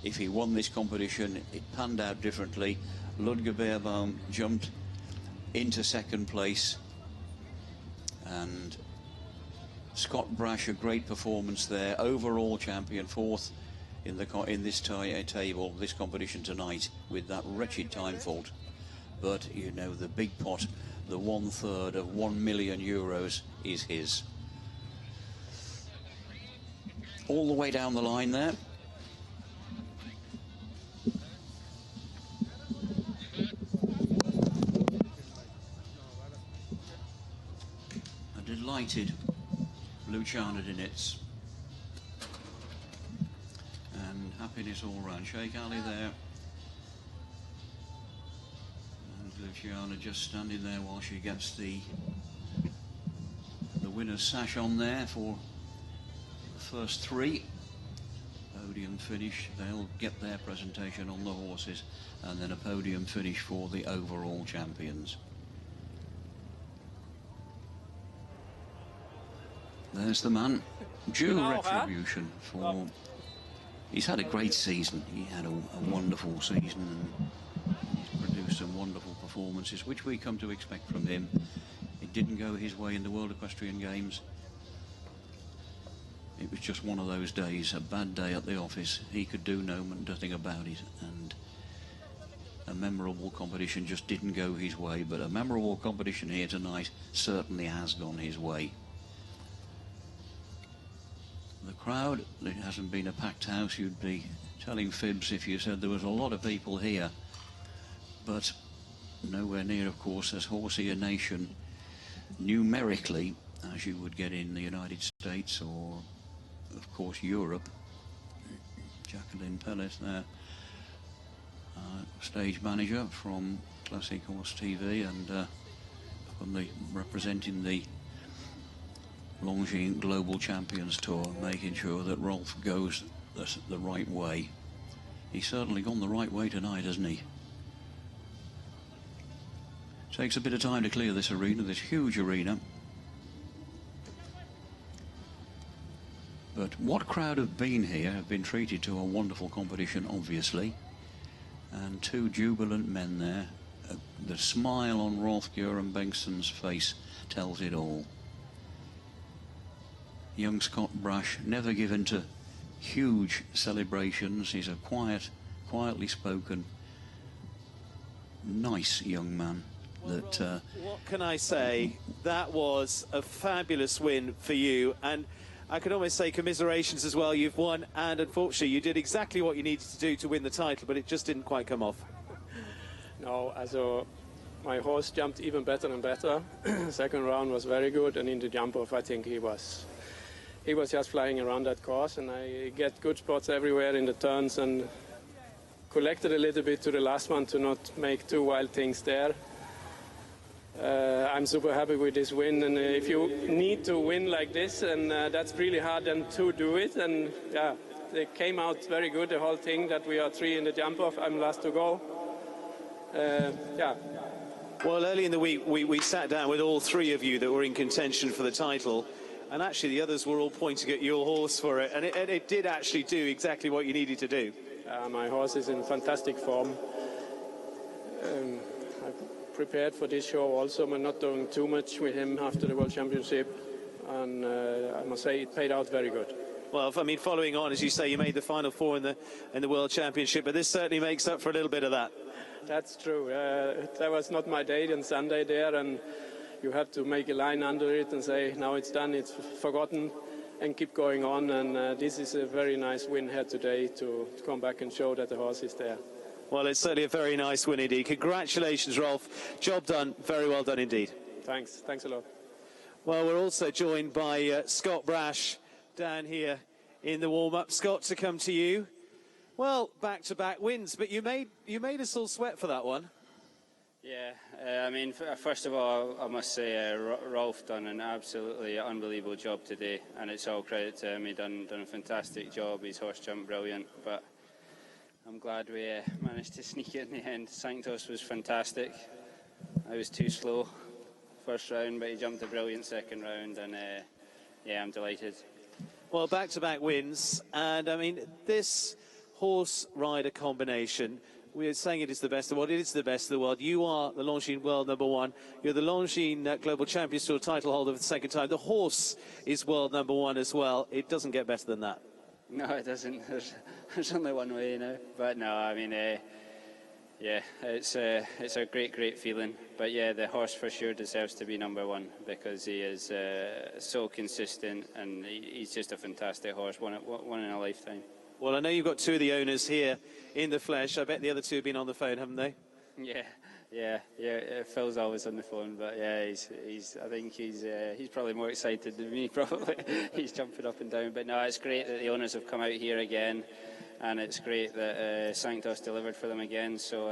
If he won this competition, it panned out differently. Lundgaard jumped into second place, and Scott Brash, a great performance there, overall champion, fourth in this table, this competition tonight, with that wretched time fault. But you know, the big pot, the 1/3 of €1 million is his. All the way down the line there. A delighted Luciana Dinitz. And happiness all round. Sheikh Ali there. And Luciana just standing there while she gets the winner's sash on there for the first three. Podium finish. They'll get their presentation on the horses, and then a podium finish for the overall champions. There's the man. Due retribution for... He's had a great season. He had a wonderful season, and he's produced some wonderful performances, which we come to expect from him. It didn't go his way in the World Equestrian Games. It was just one of those days, a bad day at the office. He could do nothing about it, and a memorable competition just didn't go his way. But a memorable competition here tonight certainly has gone his way. The crowd, it hasn't been a packed house. You'd be telling fibs if you said there was a lot of people here, but nowhere near, of course, as horsey a nation numerically as you would get in the United States or, of course, Europe. Jacqueline Pellis there, stage manager from Classic Horse TV, and representing the Longines Global Champions Tour, making sure that Rolf goes the right way. He's certainly gone the right way tonight, hasn't he? Takes a bit of time to clear this arena, this huge arena. But what crowd have been here have been treated to a wonderful competition, obviously. And two jubilant men there. The smile on Rolf Göran Bengtsson's face tells it all. Young Scott Brash, never given to huge celebrations. He's a quietly spoken, nice young man. What can I say? That was a fabulous win for you, and I could almost say commiserations as well. You've won, and unfortunately you did exactly what you needed to do to win the title, but it just didn't quite come off. No, also my horse jumped even better and better. Second round was very good, and in the jump off I think he was just flying around that course, and I get good spots everywhere in the turns and collected a little bit to the last one to not make too wild things there. I'm super happy with this win, and if you need to win like this, and that's really hard then to do it, and yeah, it came out very good, the whole thing, that we are three in the jump off, I'm last to go. Yeah. Well, early in the week we sat down with all three of you that were in contention for the title, and actually the others were all pointing at your horse for it, and it did actually do exactly what you needed to do. My horse is in fantastic form. I prepared for this show also. I'm not doing too much with him after the World Championship, and I must say it paid out very good. Well, I mean, following on, as you say, you made the final four in the World Championship, but this certainly makes up for a little bit of that. That's true. That was not my day on Sunday there, and you have to make a line under it and say, now it's done, it's forgotten, and keep going on. And this is a very nice win here today to come back and show that the horse is there. Well, it's certainly a very nice win indeed. Congratulations, Rolf. Job done. Very well done indeed. Thanks. Thanks a lot. Well, we're also joined by Scott Brash down here in the warm-up. Scott, to come to you. Well, back-to-back wins, but you made us all sweat for that one. Yeah, I mean, first of all, I must say Rolf done an absolutely unbelievable job today, and it's all credit to him. He done a fantastic job. His horse jumped brilliant, but I'm glad we managed to sneak it in the end. Sanctos was fantastic. I was too slow first round, but he jumped a brilliant second round, and yeah, I'm delighted. Well, back-to-back wins, and I mean, this horse-rider combination, we are saying it is the best of the world. It is the best of the world. You are the Longines world number one. You're the Longines Global Champions Tour title holder for the second time. The horse is world number one as well. It doesn't get better than that. No, it doesn't. There's only one way now. But no, I mean, yeah, it's a great feeling. But yeah, the horse for sure deserves to be number one because he is so consistent, and he's just a fantastic horse, one in a lifetime. Well, I know you've got two of the owners here in the flesh. I bet the other two have been on the phone, haven't they? Yeah, Phil's always on the phone, but yeah, I think he's probably more excited than me. Probably, he's jumping up and down. But no, it's great that the owners have come out here again, and it's great that Sanctos delivered for them again. So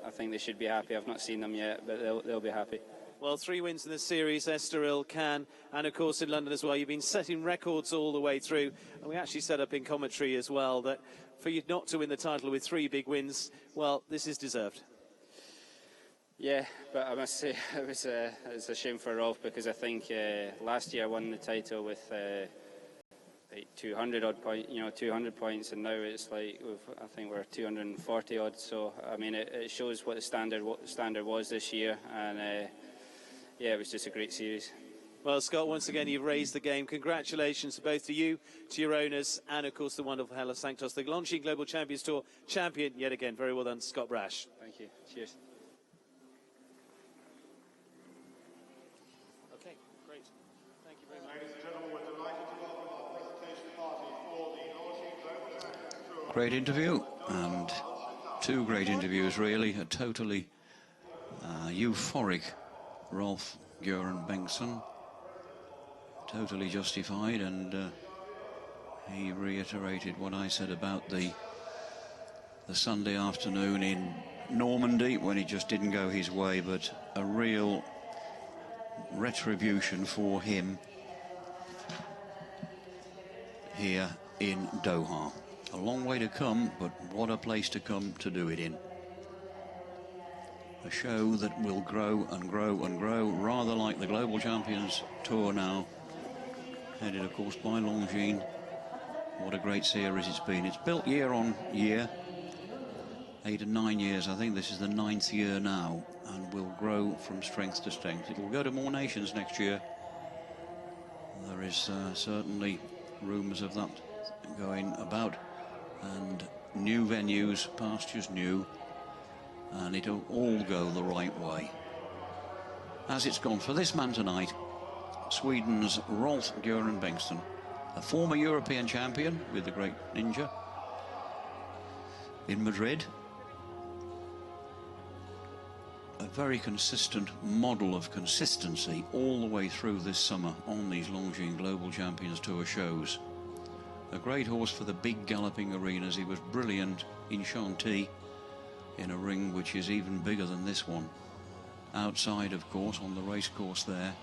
I think they should be happy. I've not seen them yet, but they'll be happy. Well, 3 wins in the series, Estoril, Cannes, and of course in London as well. You've been setting records all the way through, and we actually set up in commentary as well that for you not to win the title with 3 big wins, well, this is deserved. Yeah, but I must say it's a shame for Rolf, because I think last year I won the title with 200 odd point, 200 points, and now it's like I think we're 240 odd. So I mean, it shows what the standard was this year, and yeah, it was just a great series. Well, Scott, once again, you've raised the game. Congratulations both to you, to your owners, and of course the wonderful Hella Sanctos, the Longines Global Champions Tour champion yet again. Very well done, Scott Brash. Thank you. Cheers. Okay, great. Thank you very much. Ladies and gentlemen, we're delighted to welcome our presentation party for the Longines Global Champions Tour. Great interview, and 2 great interviews really. A totally euphoric Rolf Göran Bengtsson, totally justified, and he reiterated what I said about the Sunday afternoon in Normandy when it just didn't go his way, but a real retribution for him here in Doha. A long way to come, but what a place to come to do it in. A show that will grow and grow and grow, rather like the Global Champions Tour now, headed of course by Longines. What a great series it's been. It's built year on year, 8 and 9 years. I think this is the 9th year now, and will grow from strength to strength. It will go to more nations next year. There is certainly rumours of that going about, and new venues, pastures new, and it'll all go the right way, as it's gone for this man tonight, Sweden's Rolf Göran Bengtsson, a former European champion with the great Ninja in Madrid. A very consistent model of consistency all the way through this summer on these Longines Global Champions Tour shows. A great horse for the big galloping arenas. He was brilliant in Chantilly, in a ring which is even bigger than this one, outside of course on the race course there,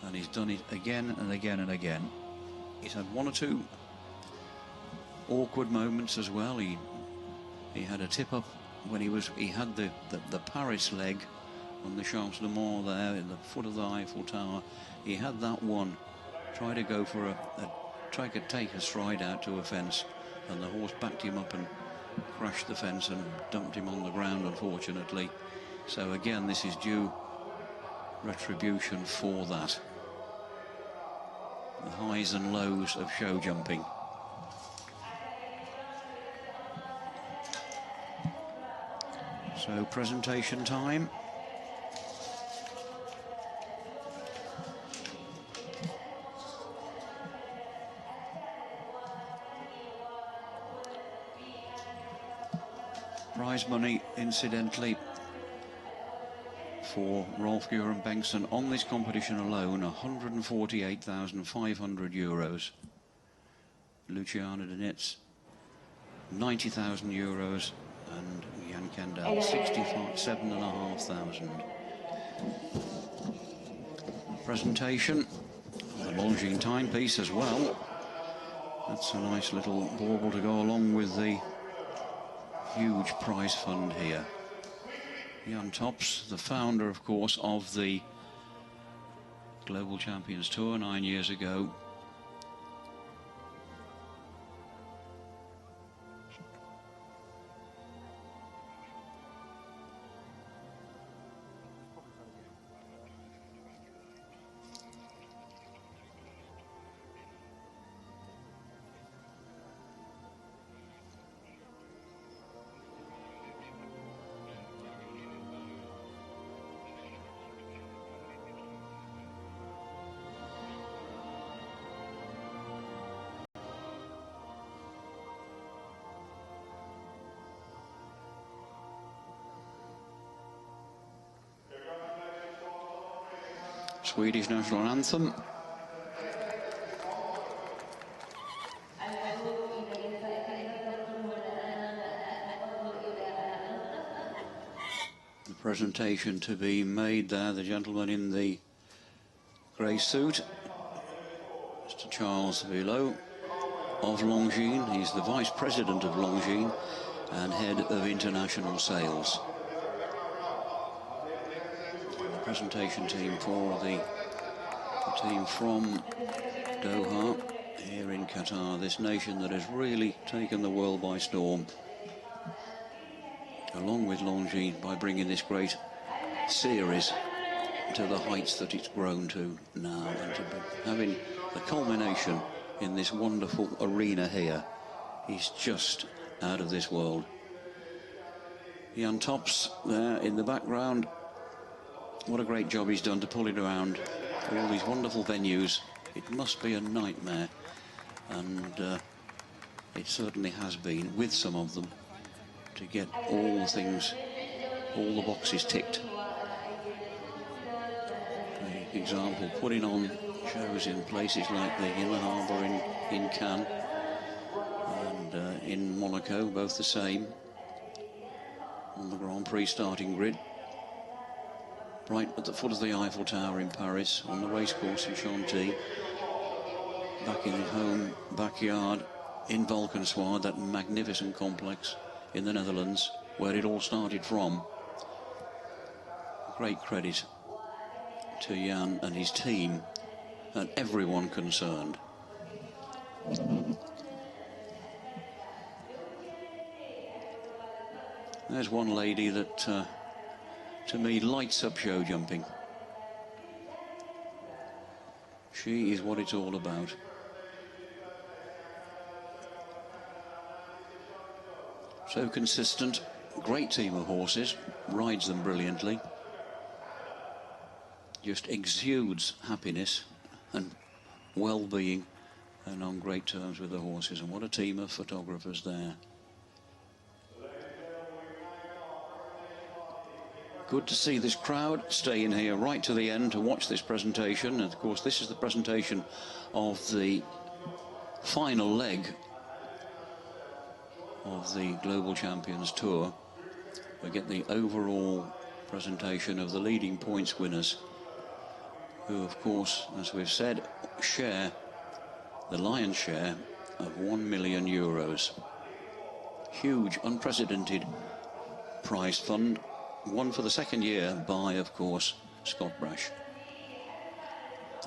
and he's done it again and again and again. He's had 1 or 2 awkward moments as well. He had a tip up when he had the Paris leg on the Champs de Mars there in the foot of the Eiffel Tower. He had that one, tried to go for tried to take a stride out to a fence, and the horse backed him up and crashed the fence and dumped him on the ground, unfortunately. So again, this is due retribution for that. The highs and lows of show jumping. So presentation time. Prize money, incidentally, for Rolf Göran Bengtsson on this competition alone, 148,500 euros. Luciana Denitz, 90,000 euros, and Jan Kendall, 67,500. Presentation, the Longines timepiece as well. That's a nice little bauble to go along with the huge prize fund here. Jan Tops, the founder, of course, of the Global Champions Tour 9 years ago. Swedish national anthem. The presentation to be made there, the gentleman in the grey suit, Mr. Charles Villot of Longines. He's the vice president of Longines and head of international sales. And the presentation team for the team from Doha here in Qatar, this nation that has really taken the world by storm, along with Longines, by bringing this great series to the heights that it's grown to now, and to be having the culmination in this wonderful arena here is just out of this world. Jan Tops there in the background, what a great job he's done to pull it around all these wonderful venues. It must be a nightmare, and it certainly has been with some of them, to get all the things, all the boxes ticked. For example, putting on shows in places like the Inner Harbour in Cannes and in Monaco, both the same, on the Grand Prix starting grid. Right at the foot of the Eiffel Tower in Paris, on the racecourse in Chantilly, back in his home backyard in Valkenswaard, that magnificent complex in the Netherlands, where it all started from. Great credit to Jan and his team and everyone concerned. There's one lady that, to me, lights up show jumping. She is what it's all about. So consistent, great team of horses, rides them brilliantly, just exudes happiness and well-being, and on great terms with the horses. And what a team of photographers there. Good to see this crowd staying here right to the end to watch this presentation. And of course, this is the presentation of the final leg of the Global Champions Tour. We get the overall presentation of the leading points winners, who of course, as we've said, share the lion's share of €1 million. Huge, unprecedented prize fund, won for the second year by, of course, Scott Brash.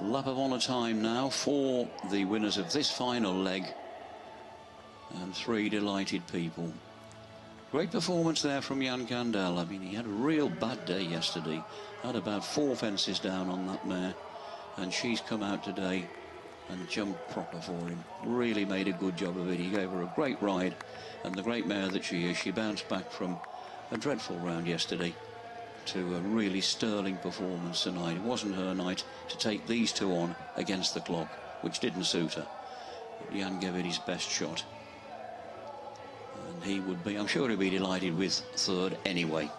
Lap of honour time now for the winners of this final leg, and three delighted people. Great performance there from Jan Kandel. I mean, he had a real bad day yesterday. Had about 4 fences down on that mare, and she's come out today and jumped proper for him. Really made a good job of it. He gave her a great ride, and the great mare that she is, she bounced back from a dreadful round yesterday to a really sterling performance tonight. It wasn't her night to take these two on against the clock, which didn't suit her. But Jan gave it his best shot. And he would be, I'm sure he'd be delighted with third anyway.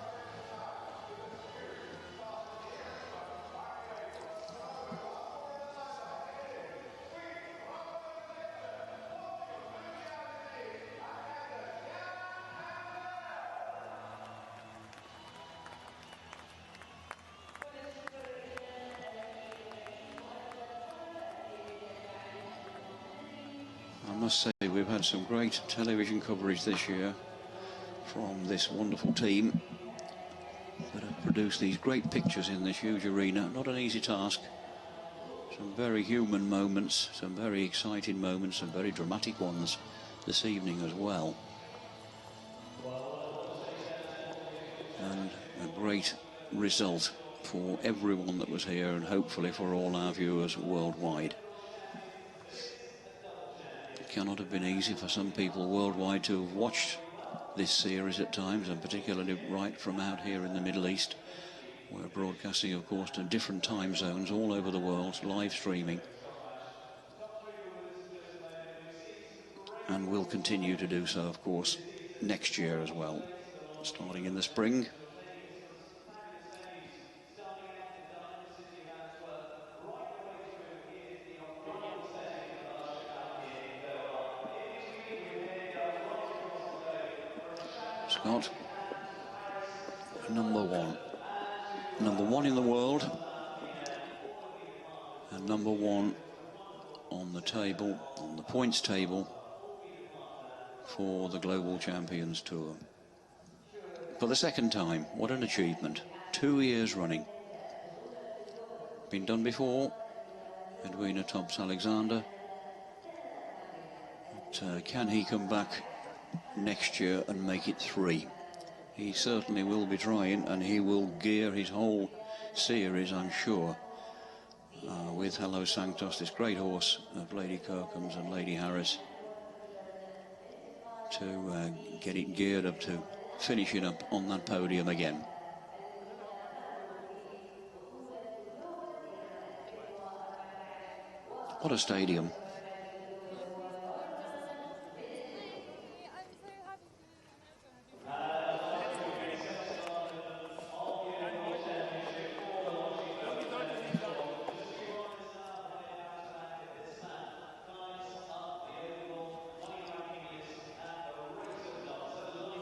I must say, we've had some great television coverage this year from this wonderful team that have produced these great pictures in this huge arena. Not an easy task. Some very human moments, some very exciting moments, some very dramatic ones this evening as well. And a great result for everyone that was here, and hopefully for all our viewers worldwide. Cannot have been easy for some people worldwide to have watched this series at times, and particularly right from out here in the Middle East. We're broadcasting, of course, to different time zones all over the world, live streaming. And we'll continue to do so, of course, next year as well, starting in the spring. Scott. Number one. Number one in the world. And number one on the table, on the points table for the Global Champions Tour. For the second time, what an achievement. 2 years running. Been done before. Edwina Tops-Alexander. But, can he come back next year and make it 3? He certainly will be trying, and he will gear his whole series, I'm sure, with Hello Sanctos, this great horse of Lady Kirkham's and Lady Harris, to get it geared up to finish it up on that podium again. What a stadium.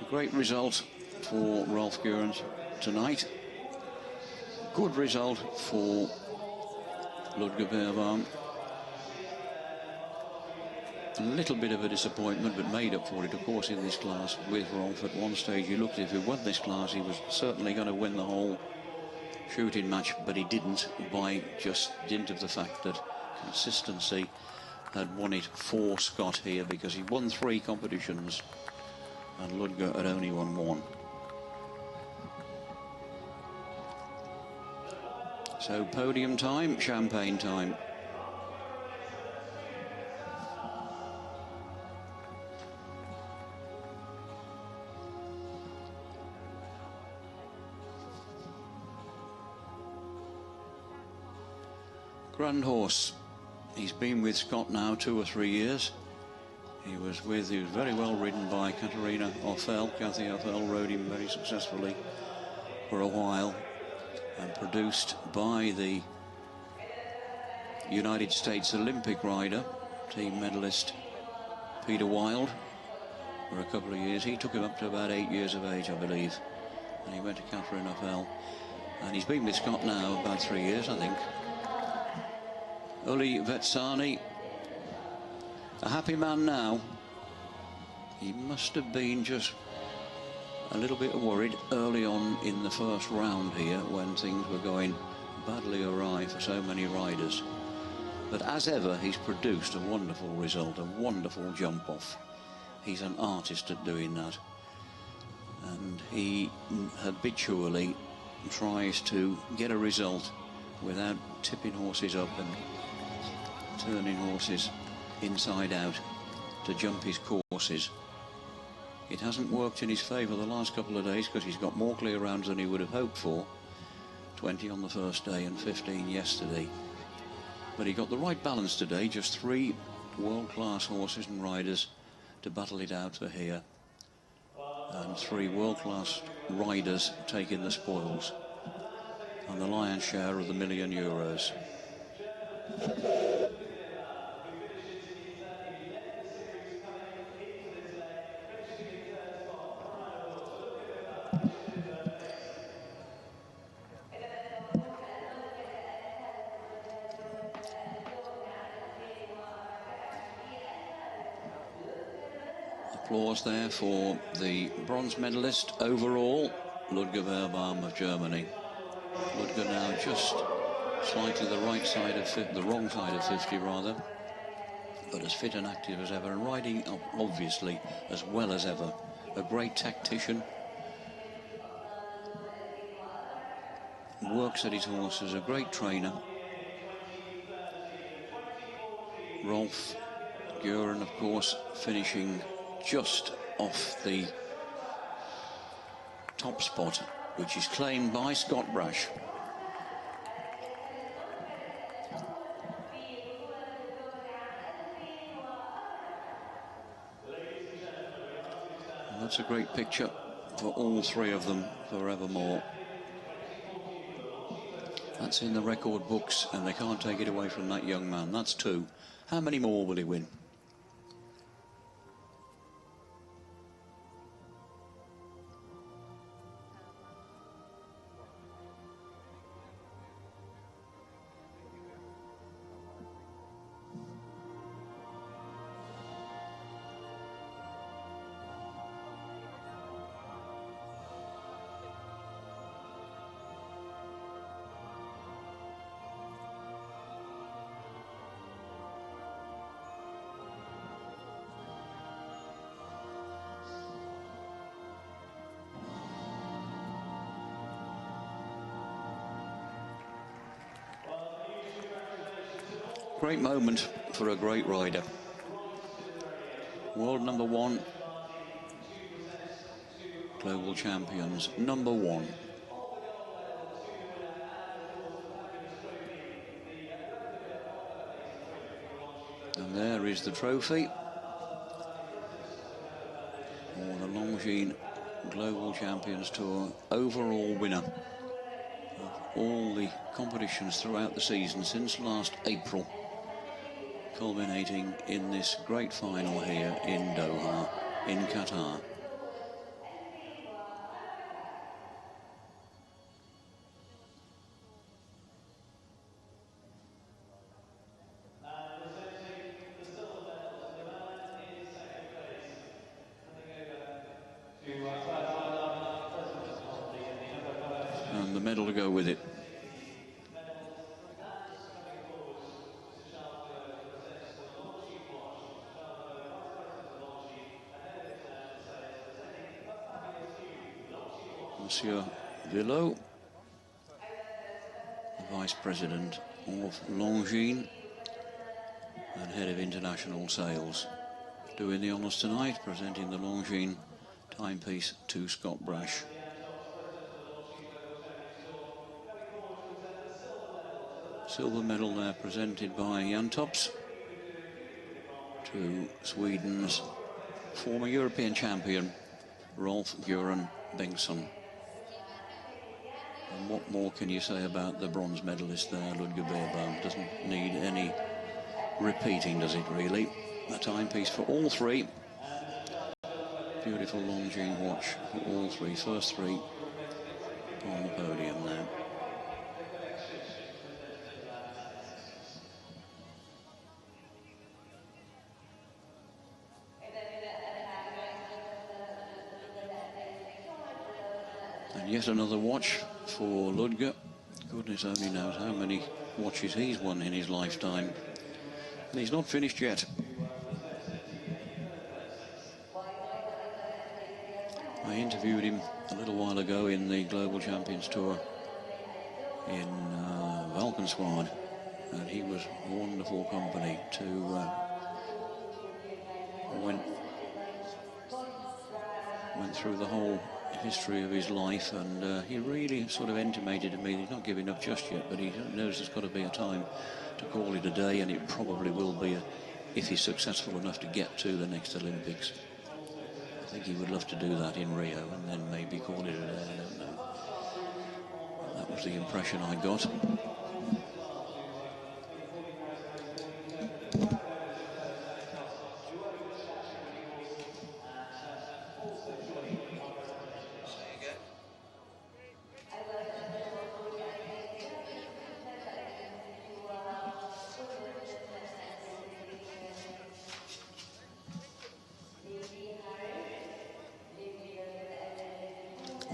Great result for Rolf Gurens tonight. Good result for Ludger Beerbaum. A little bit of a disappointment, but made up for it, of course, in this class with Rolf. At one stage, he looked, if he won this class, he was certainly going to win the whole shooting match, but he didn't, by just dint of the fact that consistency had won it for Scott here, because he won 3 competitions. And Ludger had only won 1. So podium time, champagne time. Grand horse. He's been with Scott now 2 or 3 years. He was very well ridden by Katarina Offel. Kathy Offel rode him very successfully for a while, and produced by the United States Olympic rider, team medalist Peter Wilde, for a couple of years. He took him up to about 8 years of age, I believe, and he went to Katarina Offel. And he's been with Scott now about 3 years, I think. Uli Vetsani, a happy man now. He must have been just a little bit worried early on in the first round here, when things were going badly awry for so many riders. But as ever, he's produced a wonderful result, a wonderful jump off. He's an artist at doing that. And he habitually tries to get a result without tipping horses up and turning horses inside out to jump his courses. It hasn't worked in his favour the last couple of days, because he's got more clear rounds than he would have hoped for. 20 on the first day and 15 yesterday. But he got the right balance today, just 3 world-class horses and riders to battle it out for here. And 3 world-class riders taking the spoils. And the lion's share of the €1 million. Applause there for the bronze medalist overall, Ludger Beerbaum of Germany. Ludger now just slightly the wrong side of 50 rather, but as fit and active as ever, and riding obviously as well as ever. A great tactician, works at his horses, a great trainer. Rolf Guren, of course, finishing just off the top spot, which is claimed by Scott Brash. And that's a great picture for all 3 of them forevermore. That's in the record books, and they can't take it away from that young man. That's 2. How many more will he win? Great moment for a great rider. World number one. Global champions number one. And there is the trophy for the Longines Global Champions Tour overall winner of all the competitions throughout the season since last April, culminating in this great final here in Doha, in Qatar. And the medal to go with it. Monsieur Villot, the Vice President of Longines and Head of International Sales, doing the honours tonight, presenting the Longines timepiece to Scott Brash. Silver medal there presented by Jan Tops to Sweden's former European champion, Rolf-Göran Bengtsson. And what more can you say about the bronze medalist there, Ludger Beerbaum? Doesn't need any repeating, does it really? A timepiece for all three. Beautiful Longines watch for all three, first three on the podium there. And yet another watch for Ludger. Goodness only knows how many watches he's won in his lifetime. And he's not finished yet. I interviewed him a little while ago in the Global Champions Tour in Valkenswaard, and he was wonderful company to went through the whole history of his life, and he really sort of intimated to me that he's not giving up just yet, but he knows there's got to be a time to call it a day, and it probably will be if he's successful enough to get to the next Olympics. I think he would love to do that in Rio and then maybe call it a day. I don't know. That was the impression I got.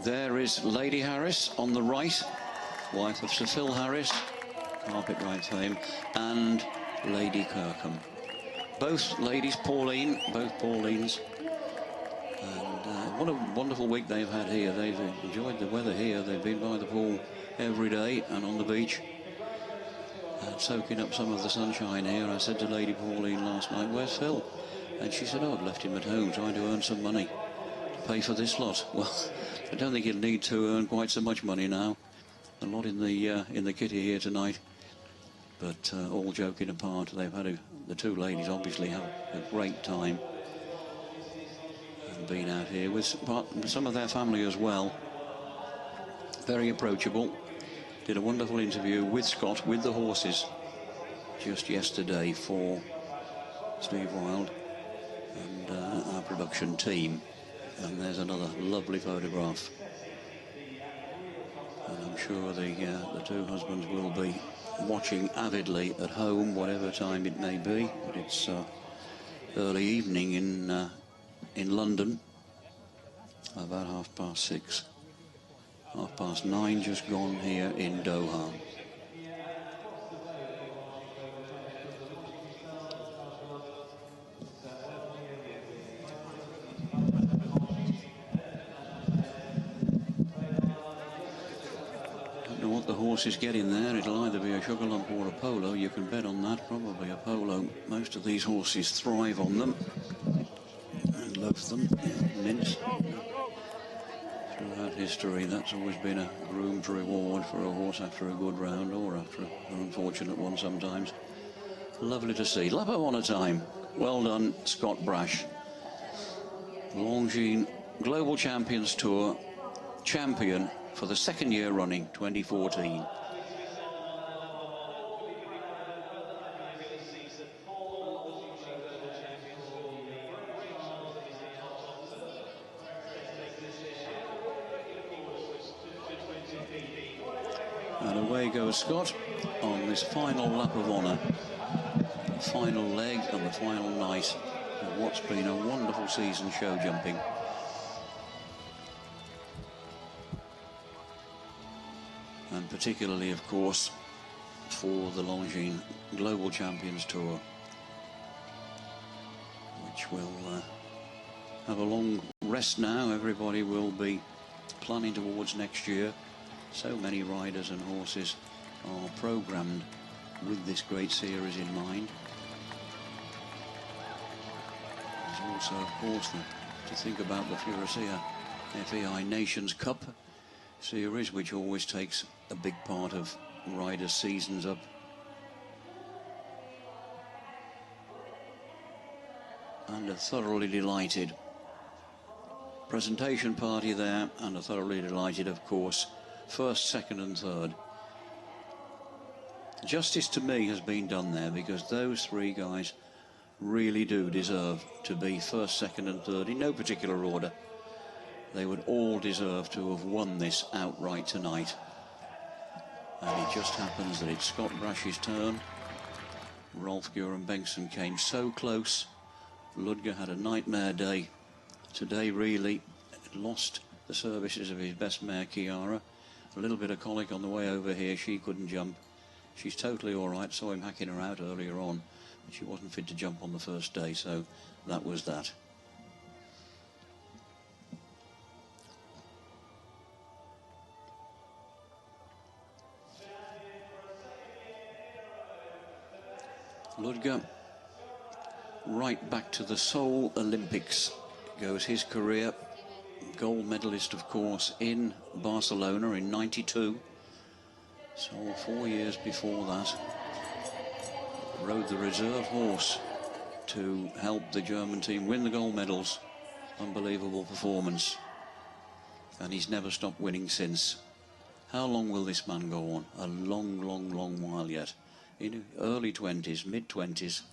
There is Lady Harris on the right, wife of Sir Phil Harris, carpet ride fame, and Lady Kirkham. Both ladies, both Paulines. And what a wonderful week they've had here. They've enjoyed the weather here. They've been by the pool every day and on the beach, soaking up some of the sunshine here. I said to Lady Pauline last night, "Where's Phil?" And she said, "Oh, I've left him at home trying to earn some money to pay for this lot." Well, I don't think he'll need to earn quite so much money now. A lot in the kitty here tonight. But all joking apart, they've had the two ladies obviously have a great time and been out here with some of their family as well. Very approachable. Did a wonderful interview with Scott, with the horses, just yesterday for Steve Wilde and our production team. And there's another lovely photograph. And I'm sure the two husbands will be watching avidly at home, whatever time it may be. But it's early evening in London, about 6:30. 9:30 just gone here in Doha. horses get in there, it'll either be a sugar lump or a polo. You can bet on that, probably a polo. Most of these horses thrive on them and love them. Mince. Throughout history, that's always been a groom's reward for a horse after a good round or after an unfortunate one sometimes. Lovely to see. Lap of Honour time. Well done, Scott Brash. Longines Global Champions Tour champion for the second year running, 2014. And away goes Scott on this final lap of honour. The final leg and the final night of what's been a wonderful season show jumping. And particularly, of course, for the Longines Global Champions Tour, which will have a long rest now. Everybody will be planning towards next year. So many riders and horses are programmed with this great series in mind. There's also, of course, to think about the Furaccia FEI Nations Cup series, which always takes a big part of riders' seasons up. And a thoroughly delighted presentation party there, and a thoroughly delighted, of course, first, second and third. Justice to me has been done there, because those three guys really do deserve to be first, second and third in no particular order. They would all deserve to have won this outright tonight. And it just happens that it's Scott Brash's turn. Rolf Göran Bengtsson came so close. Ludger had a nightmare day. Today really lost the services of his best mare, Chiara. A little bit of colic on the way over here. She couldn't jump. She's totally all right. Saw him hacking her out earlier on. But she wasn't fit to jump on the first day, so that was that. Ludger, right back to the Seoul Olympics goes his career. Gold medalist, of course, in Barcelona in '92. So 4 years before that, rode the reserve horse to help the German team win the gold medals. Unbelievable performance. And he's never stopped winning since. How long will this man go on? A long, long, long while yet. In early 20s, mid-20s.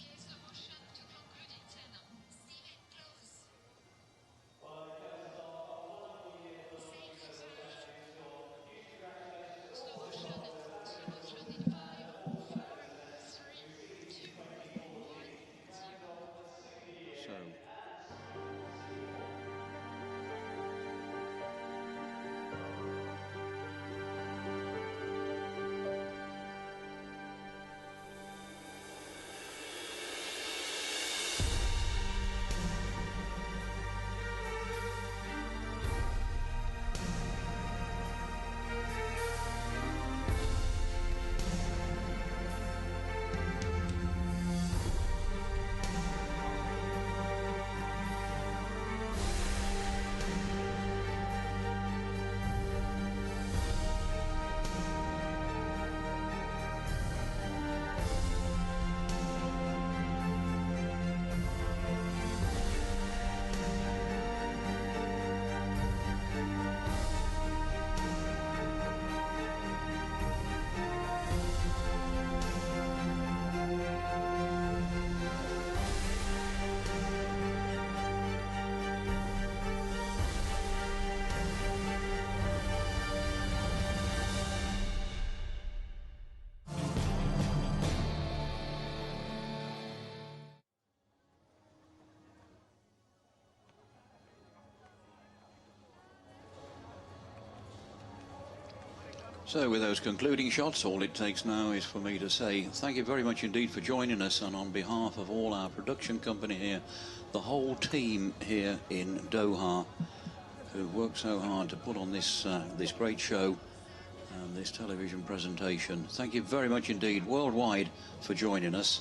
So with those concluding shots, all it takes now is for me to say thank you very much indeed for joining us, and on behalf of all our production company here, the whole team here in Doha, who worked so hard to put on this this great show, and this television presentation. Thank you very much indeed, worldwide, for joining us,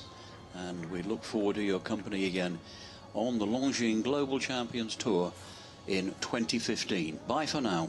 and we look forward to your company again on the Longines Global Champions Tour in 2015. Bye for now.